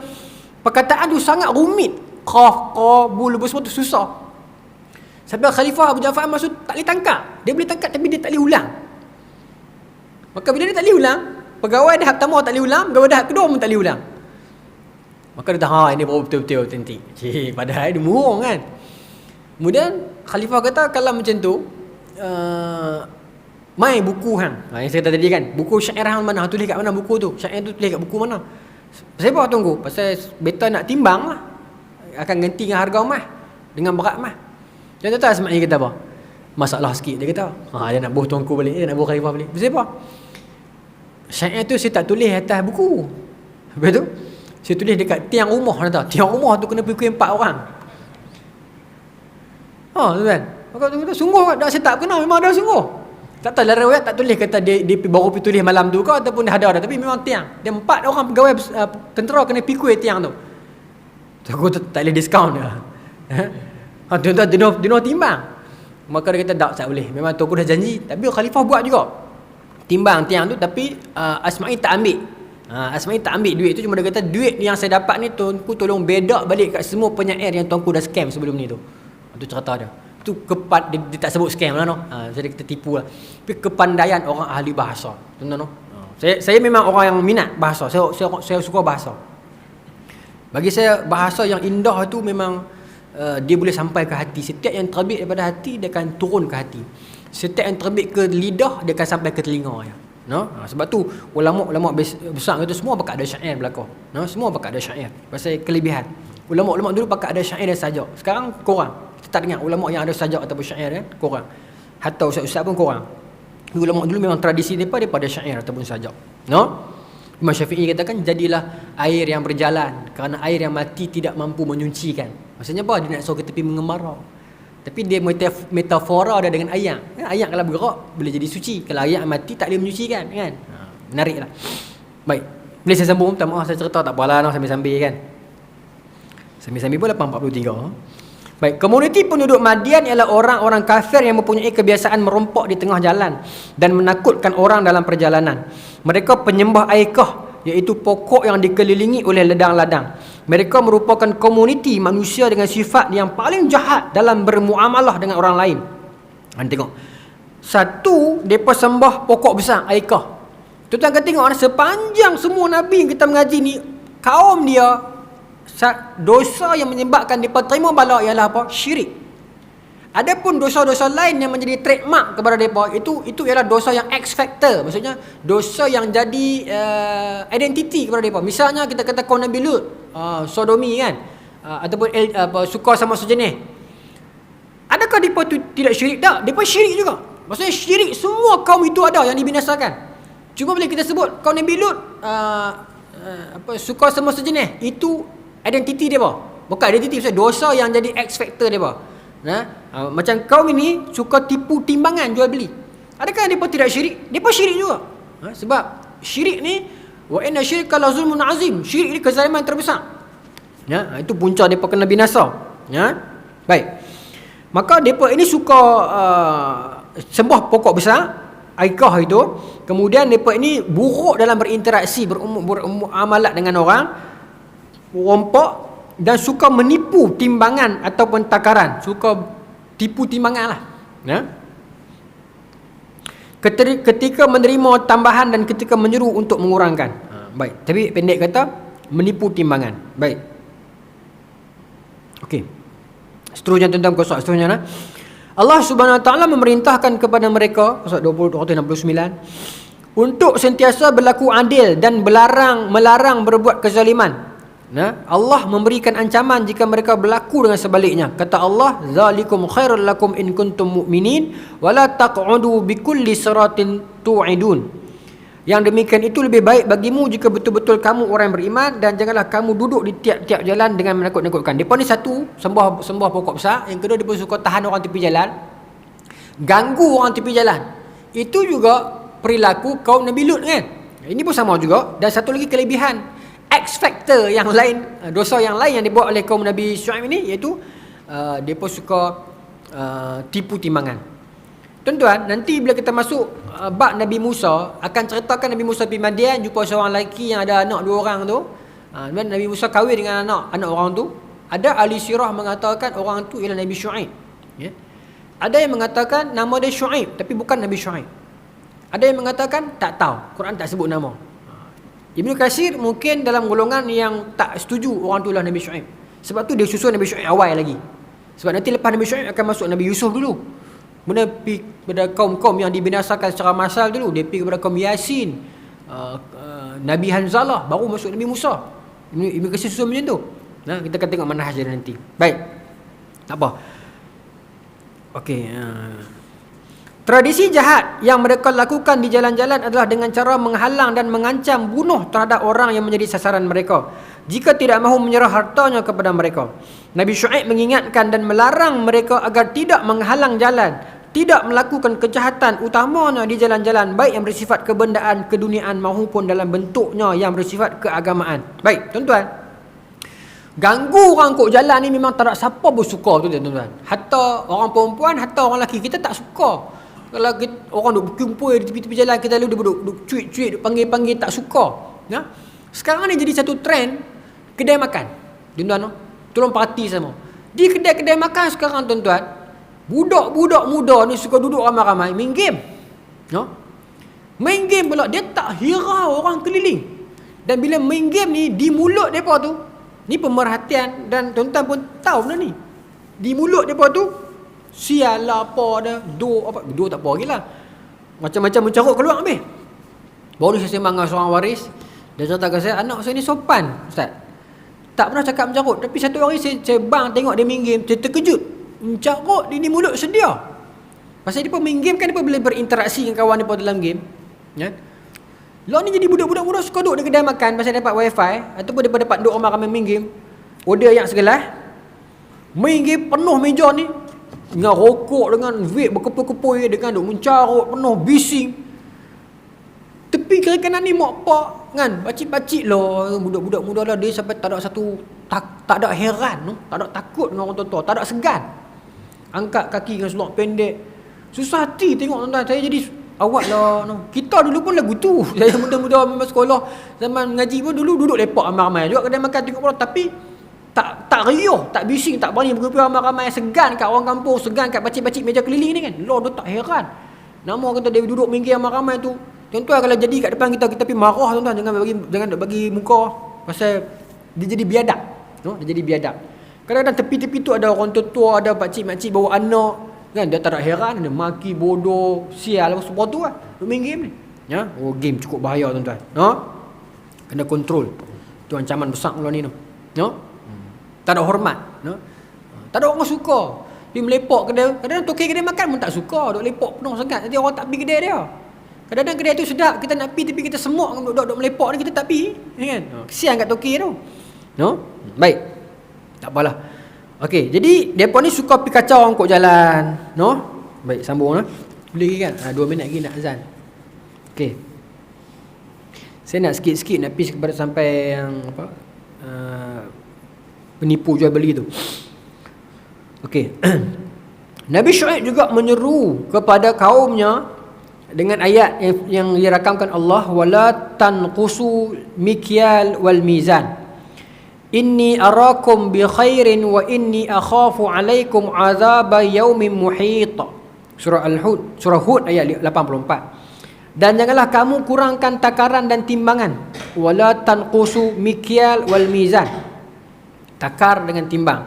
perkataan tu sangat rumit. Qaf, bulbul semua tu susah. Sampai Khalifah Abu Ja'far Al-Mansur tak boleh tangkap. Dia boleh tangkap tapi dia tak boleh ulang. Maka bila dia tak boleh ulang, pegawai tahap pertama tak boleh ulang, pegawai tahap kedua pun tak boleh ulang. Maka dia tahu, ini baru betul-betul autentik. Padahal dia murung kan. Kemudian Khalifah kata, kalau macam tu, mai buku hang. Yang saya kata tadi kan, buku syair hang mana? Tulis kat mana buku tu? Syair tu tulis kat buku mana? Saya bawa tunggu. Pasal better nak timbang lah. Akan ganti dengan harga emas, dengan berat emas. Dia tahu Asma'i kata apa? Masalah sikit dia kata. Dia nak buh tuanku balik, dia nak buh khalifah balik. Pasal apa? Syair tu saya tak tulis atas buku. Lepas tu saya tulis dekat tiang rumah. Tiang rumah tu kena pukul 4 orang. Tuan. Maka tu kata sungguh dak saya tak kenal, memang dah sungguh. Tak tahu dalam riwayat tak tulis kata dia baru pergi tulis malam tu ke ataupun dah ada dah, tapi memang tiang. Dia 4 orang pegawai tentera kena pikul tiang tu. Aku tak boleh diskaun dah. Tuan-tuan dia timbang. Maka dia kata tak boleh. Memang tu aku dah janji, tapi khalifah buat juga. Timbang tiang tu, tapi Asma'i tak ambil. Asma'i tak ambil duit tu, cuma dia kata duit yang saya dapat ni tuanku tolong bedak balik kat semua penyair yang tuanku dah scam sebelum ni tu. Itu cerita dia. Tu dia tak sebut scam lah no. Jadi kita tipu lah. Tapi kepandaian orang ahli bahasa. Tuan-tuan no. Saya memang orang yang minat bahasa. Saya suka bahasa. Bagi saya bahasa yang indah tu memang dia boleh sampai ke hati. Setiap yang terbit daripada hati dia akan turun ke hati. Setiap yang terbit ke lidah dia akan sampai ke telinga ya. No? Sebab tu ulama-ulama besar itu semua pakai ada syair belaka. No? Semua pakai ada syair. Pasal kelebihan. Ulama-ulama dulu pakai ada syair dan sajak. Sekarang kurang. Kita tak dengar ulama yang ada sajak ataupun syair kan? Kurang. Hatta ustaz-ustaz pun kurang. Ulama dulu memang tradisi mereka daripada syair ataupun sajak. No? Imam Syafi'i katakan jadilah air yang berjalan kerana air yang mati tidak mampu menyucikan. Maksudnya apa? Dia nak suruh ke tepi mengembara. Tapi dia metafora dia dengan ayak. Ayak kalau bergerak boleh jadi suci. Kalau ayak mati tak boleh menyucikan kan. Menariklah. Baik. Boleh saya sambung? Tak maaf saya cerita tak apalah sambil-sambil kan. Sambil-sambil pun 8:43. Baik, komuniti penduduk Madian ialah orang-orang kafir yang mempunyai kebiasaan merompok di tengah jalan dan menakutkan orang dalam perjalanan. Mereka penyembah aikah, iaitu pokok yang dikelilingi oleh ladang-ladang. Mereka merupakan komuniti manusia dengan sifat yang paling jahat dalam bermuamalah dengan orang lain. Tengok. Satu, mereka sembah pokok besar, aikah. Tuan-tuan akan tengok sepanjang semua Nabi yang kita mengaji ni, kaum dia dosa yang menyebabkan mereka terima bala ialah apa? Syirik. Adapun dosa-dosa lain yang menjadi trademark kepada mereka itu ialah dosa yang X factor. Maksudnya dosa yang jadi identiti kepada mereka. Misalnya kita kata kaum Nabi Lut, sodomi kan, ataupun suka sama sejenis. Adakah mereka tu tidak syirik? Tak, mereka syirik juga. Maksudnya syirik semua kaum itu ada yang dibinasakan. Cuma bila kita sebut kaum Nabi Lut suka sama sejenis, itu identiti dia apa? Bukan identiti, maksudnya dosa yang jadi X factor dia apa? Macam kaum ini suka tipu timbangan jual beli. Adakah mereka tidak syirik? Mereka syirik juga. Sebab syirik ni wa inna syirka la zulmun azim. Syirik ni kezaliman terbesar. Itu punca mereka kena binasa. Baik. Maka mereka ini suka sembah pokok besar, aikah itu. Kemudian mereka ini buruk dalam berinteraksi, bermuamalat dengan orang, rompok dan suka menipu timbangan ataupun takaran. Suka tipu timbangan lah. Ketika menerima tambahan dan ketika menyuruh untuk mengurangkan. Baik. Tapi pendek kata, menipu timbangan. Baik. Okey. Seterusnya tentang qasas seterusnya nah. Allah Subhanahu Wa Taala memerintahkan kepada mereka pasal 20:69 untuk sentiasa berlaku adil dan melarang berbuat kezaliman. Allah memberikan ancaman jika mereka berlaku dengan sebaliknya. Kata Allah, zalikum khairul lakum in kuntum mu'minin wala taq'udu bikulli siratin tu'idun. Yang demikian itu lebih baik bagimu jika betul-betul kamu orang yang beriman, dan janganlah kamu duduk di tiap-tiap jalan dengan menakut-nakutkan. Depa ni satu, sembah pokok besar. Yang kedua, depa suka tahan orang tepi jalan, ganggu orang tepi jalan. Itu juga perilaku kaum Nabi Lut kan. Ini pun sama juga. Dan satu lagi kelebihan X factor yang lain, dosa yang lain yang dibuat oleh kaum Nabi Syuaib ini, iaitu mereka suka tipu timbangan. Tuan-tuan, nanti bila kita masuk bab Nabi Musa, akan ceritakan Nabi Musa pergi Madian, jumpa seorang lelaki yang ada anak 2 orang tu. Nabi Musa kahwin dengan anak orang tu. Ada ahli sirah mengatakan orang tu ialah Nabi Syuaib. Ada yang mengatakan nama dia Syuaib tapi bukan Nabi Syuaib. Ada yang mengatakan tak tahu, Quran tak sebut nama. Ibnu Katsir mungkin dalam golongan yang tak setuju orang tu lah Nabi Syuaib. Sebab tu dia susun Nabi Syuaib awal lagi. Sebab nanti lepas Nabi Syuaib akan masuk Nabi Yusuf dulu. Kemudian pergi kepada kaum-kaum yang dibinasakan secara massal dulu. Dia pergi kepada kaum Yasin, Nabi Hanzalah, baru masuk Nabi Musa. Ibnu Katsir susun macam tu. Kita akan tengok manhaj dia nanti. Baik. Tak apa. Okey. Tradisi jahat yang mereka lakukan di jalan-jalan adalah dengan cara menghalang dan mengancam bunuh terhadap orang yang menjadi sasaran mereka. jika tidak mahu menyerah hartanya kepada mereka. Nabi Syuaib mengingatkan dan melarang mereka agar tidak menghalang jalan, tidak melakukan kejahatan utamanya di jalan-jalan, baik yang bersifat kebendaan, keduniaan maupun dalam bentuknya yang bersifat keagamaan. Baik, tuan-tuan, ganggu orang kok jalan ni memang tak ada siapa pun suka tu, tuan-tuan. Hatta orang perempuan, hatta orang lelaki, kita tak suka. Kalau kita, orang duk berkumpul di tepi-tepi jalan, kita lalu duk cuit-cuit, duk panggil-panggil, tak suka. Ya? Sekarang ni jadi satu trend kedai makan. Tuan-tuan, tolong perhati sama. Di kedai-kedai makan sekarang, tuan-tuan, budak-budak muda ni suka duduk ramai-ramai main game. Ya? Main game pula, dia tak hirau orang keliling. Dan bila main game ni, di mulut mereka tu, ni pemerhatian dan tuan-tuan pun tahu benda ni. Di mulut mereka tu, sial lah apa dah, do tak apa lagi lah. Macam-macam mencarut keluar habis. Baru saya sembang dengan seorang waris, dia cerita kat saya, anak saya ni sopan, Ustaz. Tak pernah cakap mencarut, tapi satu hari saya bang tengok dia main game, saya terkejut. Mencarut di mulut sedia. Pasal dia pun main game kan, dia pun boleh berinteraksi dengan kawan dia dalam game. Ya. Lah ni jadi budak-budak muda suka duduk di kedai makan pasal dapat wifi, ataupun dia dapat duduk ramai-ramai main game. Order yang segelas, main game penuh meja ni, dengan rokok, dengan vape berkepul-kepul, dengan duk mencarut, penuh bising. Tepi kiri kanan ni mak pak kan, bacik-bacik lah budak-budak muda lah. Dia sampai tak ada satu tak ada heran, no? Tak ada takut dengan orang tua-tua, tak ada segan. Angkat kaki dengan seluar pendek. Susah hati tengok, tuan-tuan. Saya jadi awak lah, no? Kita dulu pun lagu tu. Saya muda-muda memang sekolah, zaman mengaji pun dulu duduk lepak ramai-ramai juga kedai makan tengok bola, tapi tak riuh, tak bising, tak berani berkumpul ramai-ramai, segan kat orang kampung, segan kat bacik-bacik meja keliling ni kan. Dia tak heran. Nama kata dia duduk minggir ramai-ramai tu. Tuan-tuan kalau jadi kat depan kita pergi marah, tuan-tuan, jangan bagi muka, pasal dia jadi biadab. No? Dia jadi biadab. Kadang-kadang tepi-tepi tu ada orang tua-tua, ada pakcik-makcik bawa anak, kan, dia tak ada heran, dia maki bodoh, sial semua tu lah. Duk main game ni. Ya, game cukup bahaya, tuan-tuan. No? Kena kontrol. Tu ancaman besar mula ni, no. No? Tak ada hormat, no? Tak ada orang suka. Dia melepak kedai, kadang-kadang toki kedai makan pun tak suka, duk lepak penuh sangat, nanti orang tak pergi kedai dia. Kadang-kadang kedai tu sedap, kita nak pergi tapi kita semua duk melepak ni, kita tak pergi, kan? Kesian kat toki tu. No? Baik. Tak apalah. Okey, jadi depa ni suka pergi kacau orang kok jalan, no? Baik, sambung lah. Boleh lagi kan? 2 minit lagi nak azan. Okey. Saya nak sikit-sikit nak pergi kepada sampai yang apa? Penipu jual beli tu. Okey. Nabi Syuaib juga menyeru kepada kaumnya dengan ayat yang dirakamkan Allah, wala tanqusu mikyal wal mizan. Inni arakum bi khairin wa inni akhafu alaikum azab yaumin muhit. Surah Al-Hud, surah Hud ayat 84. Dan janganlah kamu kurangkan takaran dan timbangan. Wala tanqusu mikyal wal mizan. Takar dengan timbang.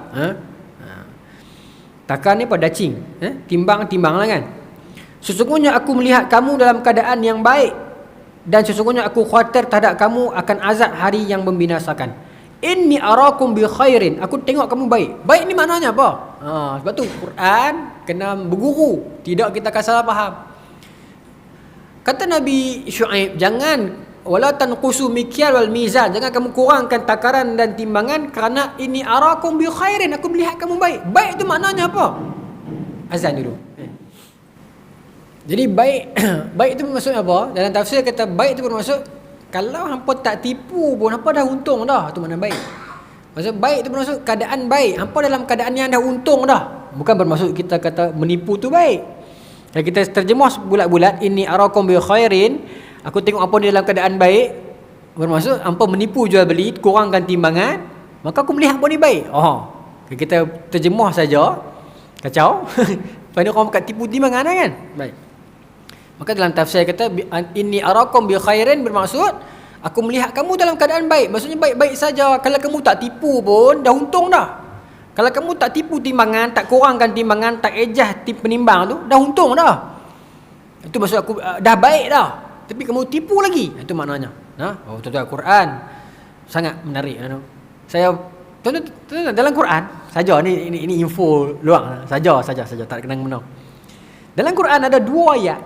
Takar ni apa? Dacing. Timbang lah kan. Sesungguhnya aku melihat kamu dalam keadaan yang baik, dan sesungguhnya aku khawatir terhadap kamu akan azab hari yang membinasakan. Inni arakum bi khairin. Aku tengok kamu baik. Baik ni maknanya apa? Sebab tu Quran kena berguru, tidak kita akan salah faham. Kata Nabi Syuaib, jangan wala tanqusu mikyal wal mizan, jangan kamu kurangkan takaran dan timbangan, kerana ini arakum bi khairin, aku melihat kamu baik. Baik itu maknanya apa? Azan dulu. Jadi baik baik itu maksudnya apa? Dalam tafsir kata baik itu bermaksud kalau hampa tak tipu pun hampa dah untung dah, itu makna baik. Maksud baik itu bermaksud keadaan baik, hampa dalam keadaan yang dah untung dah. Bukan bermaksud kita kata menipu tu baik. Kalau kita terjemah bulat-bulat, ini arakum bi khairin, aku tengok apa ni dalam keadaan baik, bermaksud hampa menipu jual beli, kurangkan timbangan, maka aku melihat apa ni baik. Kita terjemah saja kacau. Pada orang kat tipu timbangan kan. Baik. Maka dalam tafsir kata inni arakum bi khairin, bermaksud aku melihat kamu dalam keadaan baik. Maksudnya baik-baik saja. Kalau kamu tak tipu pun dah untung dah. Kalau kamu tak tipu timbangan, tak kurangkan timbangan, tak ejah penimbang tu, dah untung dah. Itu maksud aku dah baik dah. Tapi kamu tipu lagi. Itu maknanya. Tuan-tuan, Quran sangat menarik. Saya tuan-tuan, dalam Quran saja ini info luang saja tak kena menang. Dalam Quran ada 2 ayat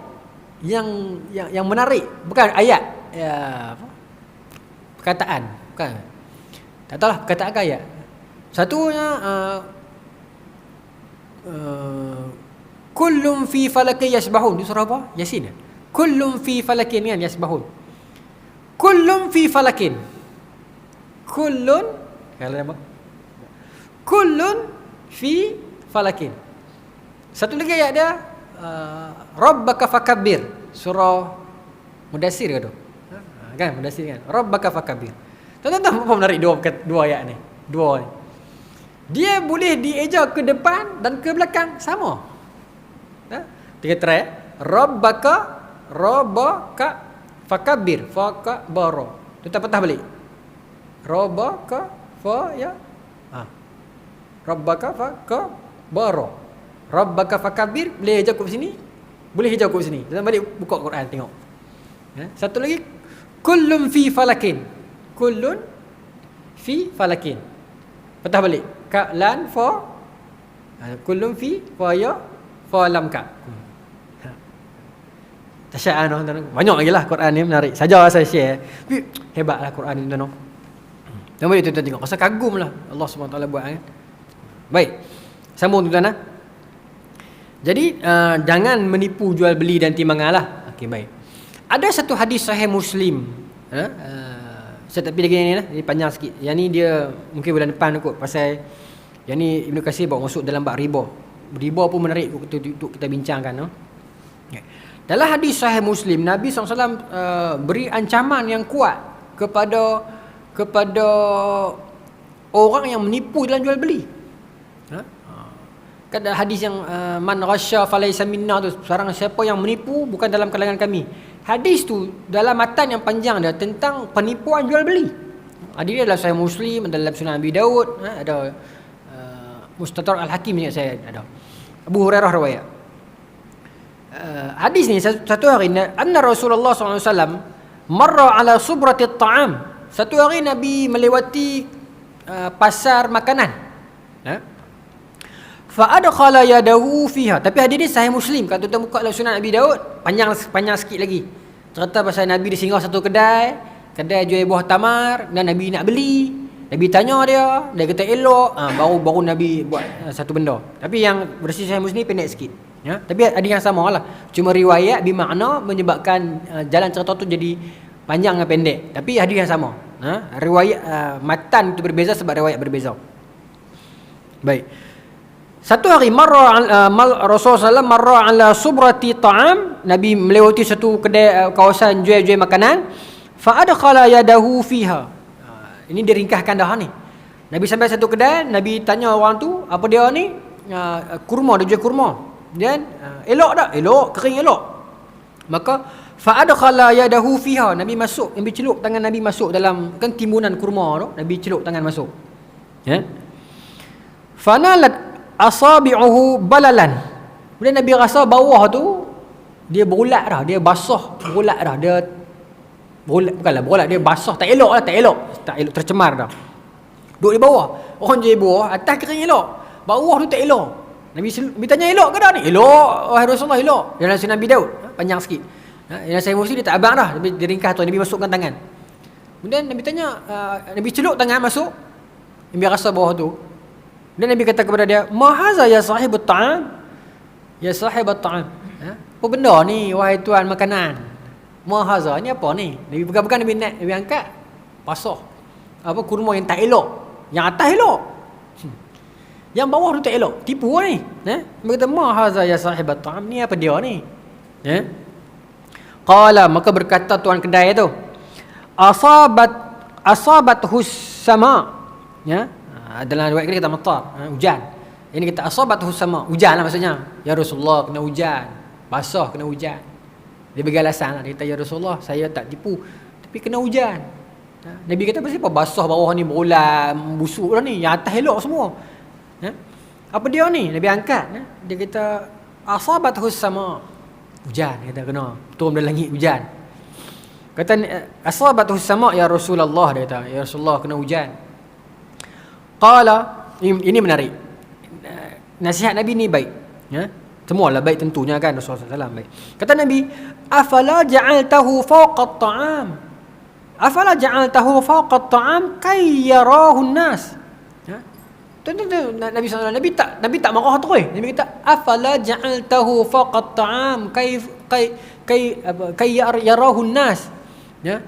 yang menarik, bukan ayat perkataan, bukan. Tak tahulah perkataan ke ayat. Satunya kullum fi falakin yasbahun. Di surah apa? Yasin. Kullum fi falakin kan yasbahun. Kullum fi falakin. Kullun kalau apa? Kullun fi falakin. Satu lagi ayat dia Rabbaka fakabbir. Surah Mudassir ke tu? Kan Mudassir kan. Rabbaka fakabbir. Tuan-tuan apa menarik dua ayat ni? Dua ni. Dia boleh dieja ke depan dan ke belakang sama. Tiga try. Rabbaka fakabbir. Fakabara. Tuan patah balik. Rabbaka fa ya. Rabbaka fakabara. Rabbaka fakabbir. Boleh eja kat sini? Boleh eja kat sini. Tuan balik buka Quran tengok. Satu lagi kullun fi falakin. Kullun fi falakin. Patah balik. Ka lan fa kullun fi fa ya fa lam ka. Tasya'an tuan-tuan. Banyak lagi lah Quran ni menarik. Saja saya share. Hebatlah Quran ni tuan-tuan. Dan boleh tuan-tuan tengok. Rasa kagum lah Allah SWT buat kan. Baik. Sambung tuan-tuan. Jadi jangan menipu jual beli dan timbangan lah. Okey, baik. Ada satu hadis sahih Muslim. Saya tak pilih lagi ni lah. Ini panjang sikit. Yang ni dia mungkin bulan depan kot. Pasal yang ni Ibn Katsir bawa masuk dalam bab riba. Riba pun menarik untuk kita bincangkan. No? Okay. Dalam hadis sahih Muslim, Nabi SAW beri ancaman yang kuat kepada orang yang menipu dalam jual beli. Kan ada hadis yang man ghasya falaysa minna tu. Seorang siapa yang menipu bukan dalam kalangan kami. Hadis tu dalam matan yang panjang dia tentang penipuan jual beli. Dia dalam Sahih Muslim, dalam Sunan Abi Daud, ada Mustadrak Al-Hakim ingat saya ada. Abu Hurairah riwayat. Hadis ni satu hari anna Rasulullah SAW marra ala subrati at-ta'am. Satu hari Nabi melewati pasar makanan. Fa adkhala yadahu fiha. Tapi hadis ni Sahih Muslim. Kalau tuan buka dalam Sunan Abi Daud, panjang sikit lagi. Cerita pasal Nabi disinggah satu kedai jual buah tamar dan Nabi nak beli. Nabi tanya dia kata elok, baru Nabi buat satu benda. Tapi yang versi Sahih Muslim pendek sikit. Ya, tapi ada yang sama lah. Cuma riwayat bermakna menyebabkan jalan cerita tu jadi panjang dan pendek. Tapi hadis yang sama. Riwayat matan itu berbeza sebab riwayat berbeza. Baik. Satu hari Rasulullah SAW marra ala subrati ta'am. Nabi melewati satu kedai kawasan jual makanan. Fa adkhala yadahu fiha. Ini diringkaskan dah ni. Nabi sampai satu kedai, Nabi tanya orang tu, apa dia ni? Kurma, dia jual kurma. Dan elok tak? Elok, kering elok. Maka fa adkhala yadahu fiha. Nabi masuk, Nabi celup tangan Nabi masuk dalam kan timbunan kurma tu. Nabi celup tangan masuk. Ya. Fanalat asabi'uhu balalan. Kemudian Nabi rasa bawah tu dia berulat dah, dia basah, berulat dah. Dia berulat, bukanlah berulat, dia basah, tak elok, tercemar dah. Duduk di bawah. Orang je bawah, atas kering elok. Bawah tu tak elok. Nabi tanya elok ke dah ni? Elok, wahai Rasulullah, elok. Dalam Sunan Nabi Daud, panjang sikit. Yang saya mesti dia tak abang dah, Nabi ringkas tu, Nabi masukkan tangan. Kemudian Nabi tanya, Nabi celup tangan masuk. Nabi rasa bawah tu. Dan Nabi kata kepada dia, "Ma haza ya sahibut ta'am?" Ya sahibut ta'am. Apa benda ni wahai tuan makanan? Ma haza ni apa ni? Nabi pegang-pegang, Nabi angkat. Pasah. Apa kurma yang tak elok. Yang atas elok. Yang bawah tu tak elok. Tipu ni. Nabi kata, "Ma haza ya sahibut ta'am?" Ni apa dia ni? Qala, maka berkata tuan kedai tu, Asabat hus sama. Ya. Dalam riwayat kita kata matar, hujan. Ini kita asabathu sama, hujan lah maksudnya. Ya Rasulullah, kena hujan. Basah kena hujan. Dia bagi alasan lah. Dia kata, ya Rasulullah, saya tak tipu, tapi kena hujan. Nabi kata, apa basah bawah ni berulat, busuk lah ni, yang atas elok semua. Apa dia ni? Nabi angkat. Dia kata, asabathu sama. Hujan, dia kata kena. Turun dari langit hujan. Kata, asabathu sama ya Rasulullah, dia kata, ya Rasulullah, kena hujan. Qala, ini menarik. Nasihat Nabi ni baik. Semualah baik tentunya kan, Rasulullah SAW baik. Kata Nabi, afala ja'altahu fawqa at-ta'am? Afala ja'altahu fawqa at-ta'am kay yarahu an-nas. Ha? Tentu Nabi SAW Nabi tak marah terus. Nabi kata afala ja'altahu fawqa at-ta'am kay yarahu an-nas. Ya.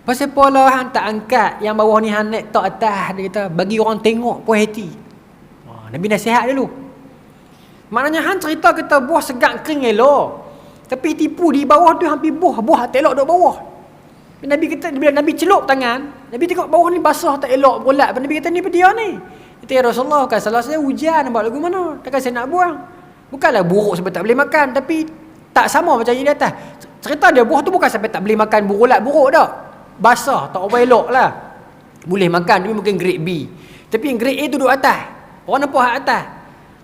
Pasal pola hang tak angkat yang bawah ni hang naik tak atas, dia kata bagi orang tengok puas hati. Nabi nasihat dulu. Maknanya hang cerita kata buah segar kering elok. Tapi tipu di bawah tu hampir buah tak elok duk bawah. Nabi kata bila Nabi celup tangan, Nabi tengok bawah ni basah tak elok berat. Nabi kata ni apa dia ni? Kata ya Rasulullah, kan salah saya hujan nampak lagu mana? Takkan saya nak buang. Bukanlah buruk sebab tak boleh makan, tapi tak sama macam yang di atas. Cerita dia buah tu bukan sampai tak boleh makan buruk tak. Basah tak apa elok lah. Boleh makan tapi mungkin grade B. Tapi yang grade A tu duduk atas. Orang nampak hak atas.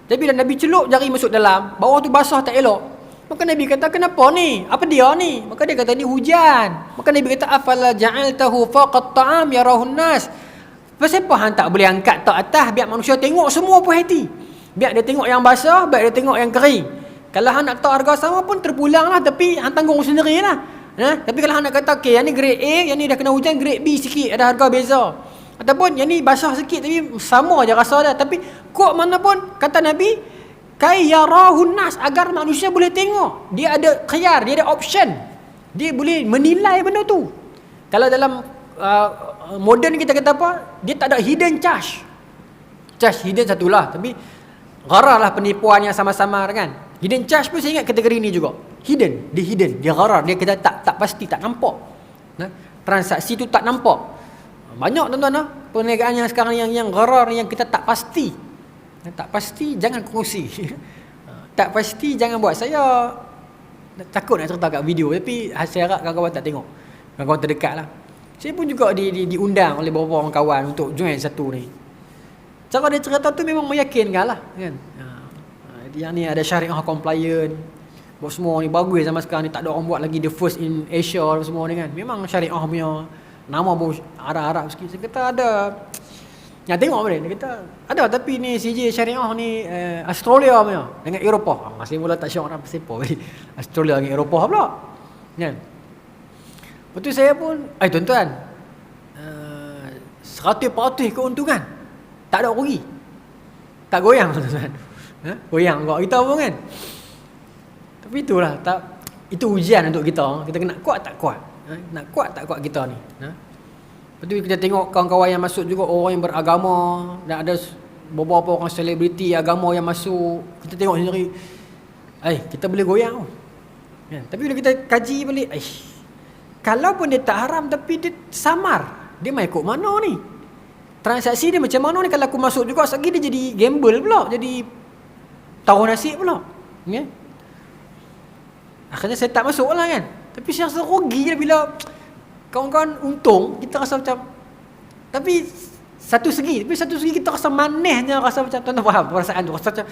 Tapi bila Nabi celup jari masuk dalam, bawah tu basah tak elok. Maka Nabi kata, kenapa ni? Apa dia ni? Maka dia kata, ni hujan. Maka Nabi kata, afala ja'altahu fawqa at-ta'am yarahun nas. Pasal apa hang tak boleh angkat tak atas biar manusia tengok semua puas hati? Biar dia tengok yang basah, biar dia tengok yang kering. Kalau hang nak tahu harga sama pun terpulang lah, tapi hang tanggung sendiri lah. Tapi kalau hang nak kata, okay, yang ni grade A, yang ni dah kena hujan, grade B sikit, ada harga beza. Ataupun yang ni basah sikit tapi sama je rasa dah. Tapi kok mana pun kata Nabi, kay yarahun nas, agar manusia boleh tengok. Dia ada khiyar, dia ada option. Dia boleh menilai benda tu. Kalau dalam moden kita kata apa? Dia tak ada hidden charge. Charge hidden satulah, tapi gharar lah penipuan yang sama-sama kan. Hidden charge pun saya ingat kategori ni juga. Hidden, dia gharar, dia kata tak pasti, tak nampak. Transaksi tu tak nampak. Banyak tuan-tuan perniagaan yang sekarang yang gharar, yang kita tak pasti. Tak pasti jangan kongsi. Tak pasti jangan buat. Saya takut nak cerita kat video, tapi saya harap kawan-kawan tak tengok. Kawan-kawan terdekat lah. Saya pun juga diundang oleh beberapa orang kawan untuk join satu ni. Cara dia cerita tu memang meyakinkan lah kan. Yang ni ada syariah compliant, buat semua ni bagus sama sekarang ni. Tak ada orang buat lagi the first in Asia semua ni kan. Memang syariah punya nama pun Arab-Arab sikit. Saya kata ada. Yang tengok boleh, dia kata ada, tapi ni CJ syariah ni Australia punya dengan Eropah. Masih mula tak syak orang pasal apa Australia dengan Eropah pula kan. Lepas tu saya pun tuan-tuan, 100% keuntungan, tak ada rugi, tak goyang tuan-tuan. Goyang kau kita pun kan. Tapi itulah, tak, itu ujian untuk kita. Kita kena kuat tak kuat, nak kuat tak kuat kita ni. Lepas tu kita tengok kawan-kawan yang masuk juga, orang yang beragama, dan ada beberapa orang selebriti agama yang masuk. Kita tengok sendiri, kita boleh goyang ya. Tapi bila kita kaji balik, kalau pun dia tak haram tapi dia samar, dia main ikut mana ni? Transaksi dia macam mana ni? Kalau aku masuk juga, lagi dia jadi gamble pula, jadi taruh nasib pula ya? Akhirnya saya tak masuk lah kan. Tapi saya rasa rugi lah bila kawan-kawan untung, kita rasa macam, tapi satu segi kita rasa manisnya, rasa macam, tuan-tuan faham perasaan tu, rasa macam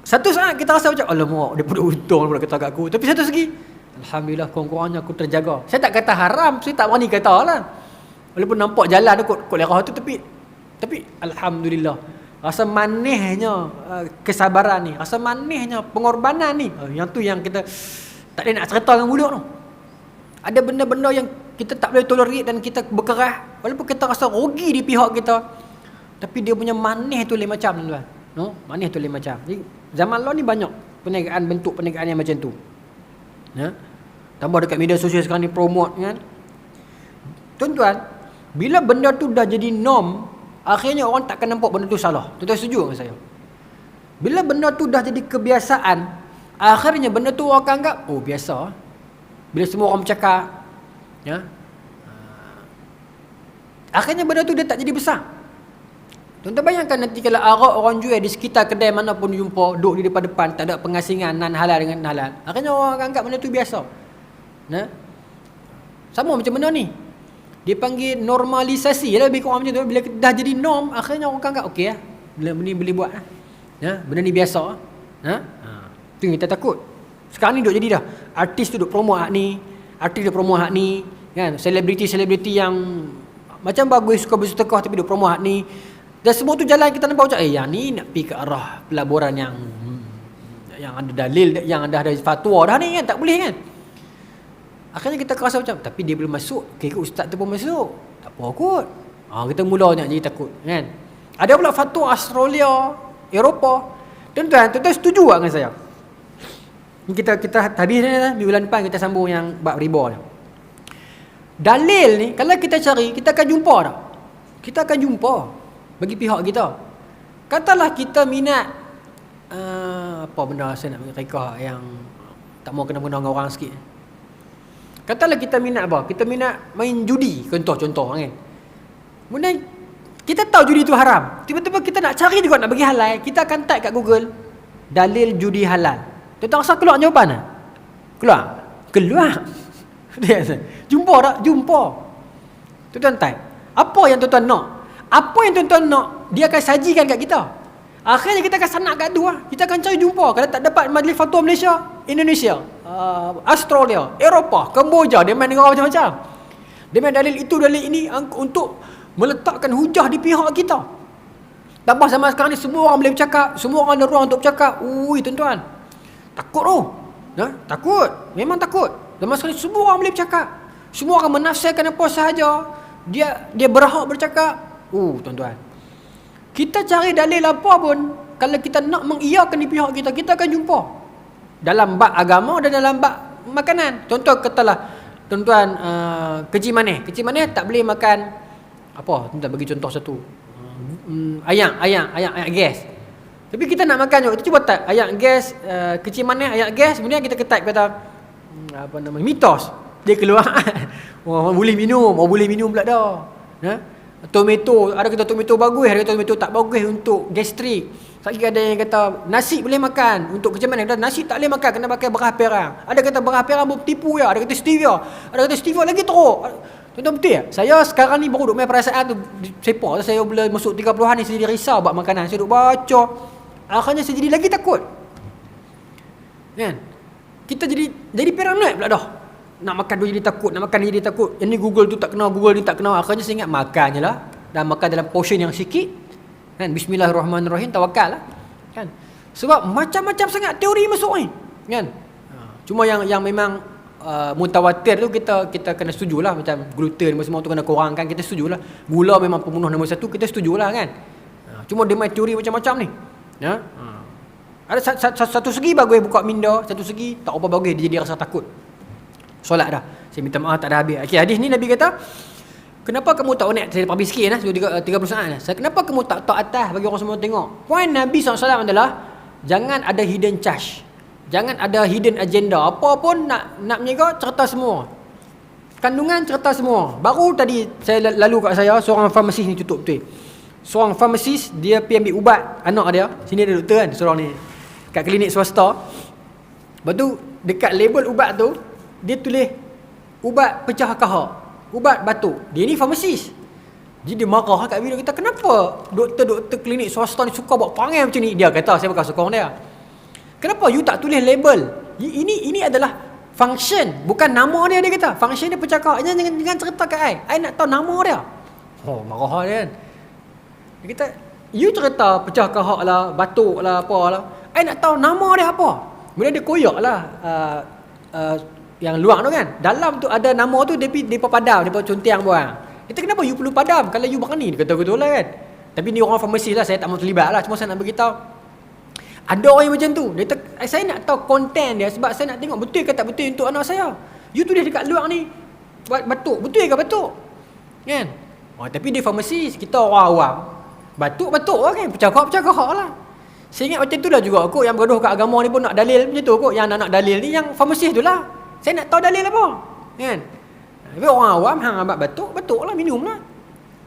satu saat kita rasa macam alamak, dia pun untung pula kata kat aku. Tapi satu segi alhamdulillah, kurang-kurangnya aku terjaga. Saya tak kata haram, saya tak berani kata lah, walaupun nampak jalan tu kot lerah tu, tapi alhamdulillah, rasa manisnya kesabaran ni, rasa manisnya pengorbanan ni. Yang tu yang kita tak boleh nak cerita dengan mulut tu. Ada benda-benda yang kita tak boleh tolerate dan kita berkerah, walaupun kita rasa rugi di pihak kita, tapi dia punya manis tu lain macam tuan-tuan. Manis tu lain macam. Jadi zaman lalu ni banyak perniagaan, bentuk perniagaan yang macam tu. Tambah dekat media sosial sekarang ni promote kan. Tuan-tuan, bila benda tu dah jadi norm, akhirnya orang takkan nampak benda tu salah. Tuan-tuan setuju dengan saya? Bila benda tu dah jadi kebiasaan, akhirnya benda tu orang akan anggap biasa. Bila semua orang bercakap ya, akhirnya benda tu dia tak jadi besar. Tuan-tuan bayangkan nanti kalau arak orang jual di sekitar kedai mana pun jumpa, duduk di depan-depan, tak ada pengasingan non halal dengan halal, akhirnya orang akan anggap benda tu biasa. Sama macam benda ni, dia panggil normalisasi lah, lebih kurang macam tu. Bila dah jadi norm, akhirnya orang akan anggap okey lah, benda ni boleh buat lah, benda ni biasa tu yang kita takut. Sekarang ni duk jadi dah, artis tu duk promote hak ni, artis duk promote hak ni kan, selebriti yang macam bagus, suka bersedekah tapi duk promote hak ni. Dan semua tu jalan kita nampak macam yang ni nak pergi ke arah pelaburan yang ada dalil, yang ada fatwa dah ni kan, tak boleh kan. Akhirnya kita rasa macam, tapi dia belum masuk, kira ustaz tu pun masuk, tak apa kot. Kita mula nak jadi takut kan. Ada pula fatwa Australia, Eropah. Tuan-tuan setuju tak dengan saya? Kita habis ni bulan depan kita sambung yang bab riba ni. Dalil ni kalau kita cari, kita akan jumpa tak? Kita akan jumpa bagi pihak kita. Katalah kita minat apa benda saya nak reka yang tak mau kena-kena dengan orang sikit. Katalah kita minat apa? Kita minat main judi, contoh kan. Kemudian kita tahu judi itu haram. Tiba-tiba kita nak cari juga nak bagi halal, kita akan type kat Google dalil judi halal. Tuan-tuan rasa keluar jawapan tak? Keluar. Jumpa tak? Jumpa. Tuan-tuan type. Apa yang tuan-tuan nak? Apa yang tuan-tuan nak, dia akan sajikan kat kita. Akhirnya kita akan sanak kat tu lah. Kita akan cari jumpa. Kalau tak dapat Majlis Fatwa Malaysia, Indonesia, Australia, Eropah, Kemboja, dia main dengan macam-macam. Dia main dalil itu, dalil ini untuk meletakkan hujah di pihak kita. Tambah zaman sekarang ni semua orang boleh bercakap, semua orang ada ruang untuk bercakap. Tuan-tuan, takut tu. Takut. Memang takut. Zaman sekarang ni semua orang boleh bercakap. Semua orang menafsirkan apa sahaja. Dia berhak bercakap. Tuan-tuan, kita cari dalil apa pun, kalau kita nak mengiyakan di pihak kita, kita akan jumpa dalam bab agama dan dalam bab makanan. Contoh katalah tuan-tuan, kecil manis tak boleh makan apa, tuan-tuan bagi contoh satu, ayam gas. Tapi kita nak makan juga, kita cuba type ayam gas, kecil manis ayam gas, kemudian kita type kata mitos, dia keluar. Boleh minum pula dah. Tomato, ada kata tomato bagus, ada kata tomato tak bagus untuk gastrik. Lagi ada yang kata nasi boleh makan untuk kencing, dan nasi tak boleh makan, kena pakai berah perang. Ada kata berah perang bertipu ya, ada kata stevia, ada kata stevia lagi teruk. Tuan-tuan betul ya? Saya sekarang ni baru duk main perasaan tu sepak. Saya bila masuk 30-an ni saya jadi risau buat makanan. Saya duk baca, akhirnya saya jadi lagi takut. Kan? Kita jadi paranoid pula dah. Nak makan tu jadi takut, nak makan ni jadi takut. Yang ni Google tu tak kenal, Google ni tak kenal. Akhirnya saya ingat makan je lah. Dan makan dalam portion yang sikit. Kan? Bismillahirrahmanirrahim, tawakal lah. Kan? Sebab macam-macam sangat teori masuk ni. Kan? Cuma yang memang mutawatir tu kita kena setujulah. Macam gluten semua tu kena kurangkan, kita setujulah. Gula memang pembunuh nombor 1, kita setujulah kan. Cuma dia main teori macam-macam ni. Ada satu segi bagus buka minda, satu segi tak apa bagus, dia jadi rasa takut. Solat dah. Saya minta maaf tak ada habis. Okey, hadis ni Nabi kata, kenapa kamu tak nak, saya habis sikit 30 saat. Kenapa kamu tak atas bagi orang semua tengok? Poin Nabi SAW adalah jangan ada hidden charge. Jangan ada hidden agenda. Apa pun nak menjaga, cerita semua. Kandungan cerita semua. Baru tadi saya lalu kat saya, seorang farmasis ni tutup betul. Seorang farmasis, dia pergi ambil ubat anak dia. Sini ada doktor kan, seorang ni. Kat klinik swasta. Lepas tu, dekat label ubat tu, dia tulis ubat pecah kahak, ubat batuk. Dia ni farmasis. Jadi dia marah kat video kita, kenapa doktor-doktor klinik swasta ni suka buat perangai macam ni? Dia kata, saya bakal sokong dia. Kenapa you tak tulis label? Ini adalah function, bukan nama dia kata. Function dia pecah kahak. Jangan cerita kat I nak tahu nama dia. Marah dia kan. Dia kata, you cerita pecah kahak lah, batuk lah, apalah. I nak tahu nama dia apa. Kemudian dia koyak lah yang luar tu kan. Dalam tu ada nama tu, dia padam, dia contiang buang. Kita kenapa you perlu padam kalau you berani? Dia kata betul lah kan. Tapi ni orang farmasi lah, saya tak mau terlibat lah. Cuma saya nak beritahu, ada orang yang macam tu. Saya nak tahu konten dia, sebab saya nak tengok betul ke tak betul untuk anak saya. You tulis dekat luar ni batuk, betul ke batuk? Kan? Tapi dia farmasi, kita orang awam. Batuk lah kan, pecah kahak lah. Saya ingat macam tu lah juga kot, yang bergaduh kat agama ni pun nak dalil macam tu kot. Yang nak dalil ni yang farmasi tu lah. Saya nak tahu dalil apa, kan? Tapi orang awam hang abang batuk lah, minum lah.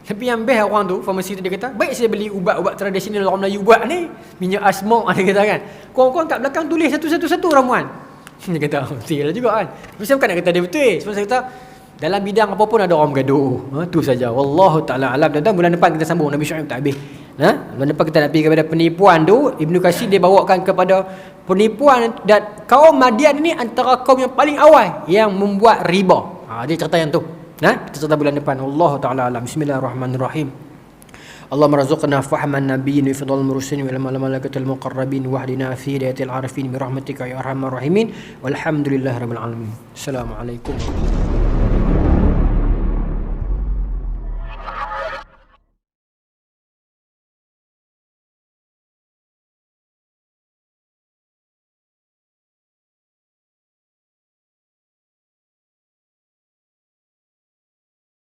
Tapi yang best orang tu, farmasi tu dia kata, baik saya beli ubat-ubat tradisional orang Melayu buat ni, minyak asmok dia kata kan. Korang-korang kat belakang tulis satu-satu ramuan. Dia kata, betul lah juga kan. Tapi saya bukan nak kata dia betul. Sebab saya kata, dalam bidang apa pun ada orang bergaduh. Tu saja. Wallahu ta'ala alam. Dan bulan depan kita sambung, Nabi Syuaib tak habis. Bulan depan kita nak pergi kepada penipuan tu. Ibnu Katsir dia bawakan kepada penipuan, dan kaum Madian ni antara kaum yang paling awal yang membuat riba. Dia cerita yang tu. Kita cerita bulan depan. Allah Ta'ala alam. Bismillahirrahmanirrahim. Allahumma razuqna fahman nabiyyin wa fadl mursalin wa ilma malaikatil muqarrabin wahdina fi hidayatil arifin bi rahmatika ya arhamar rahimin walhamdulillahirabbil alamin. Assalamualaikum.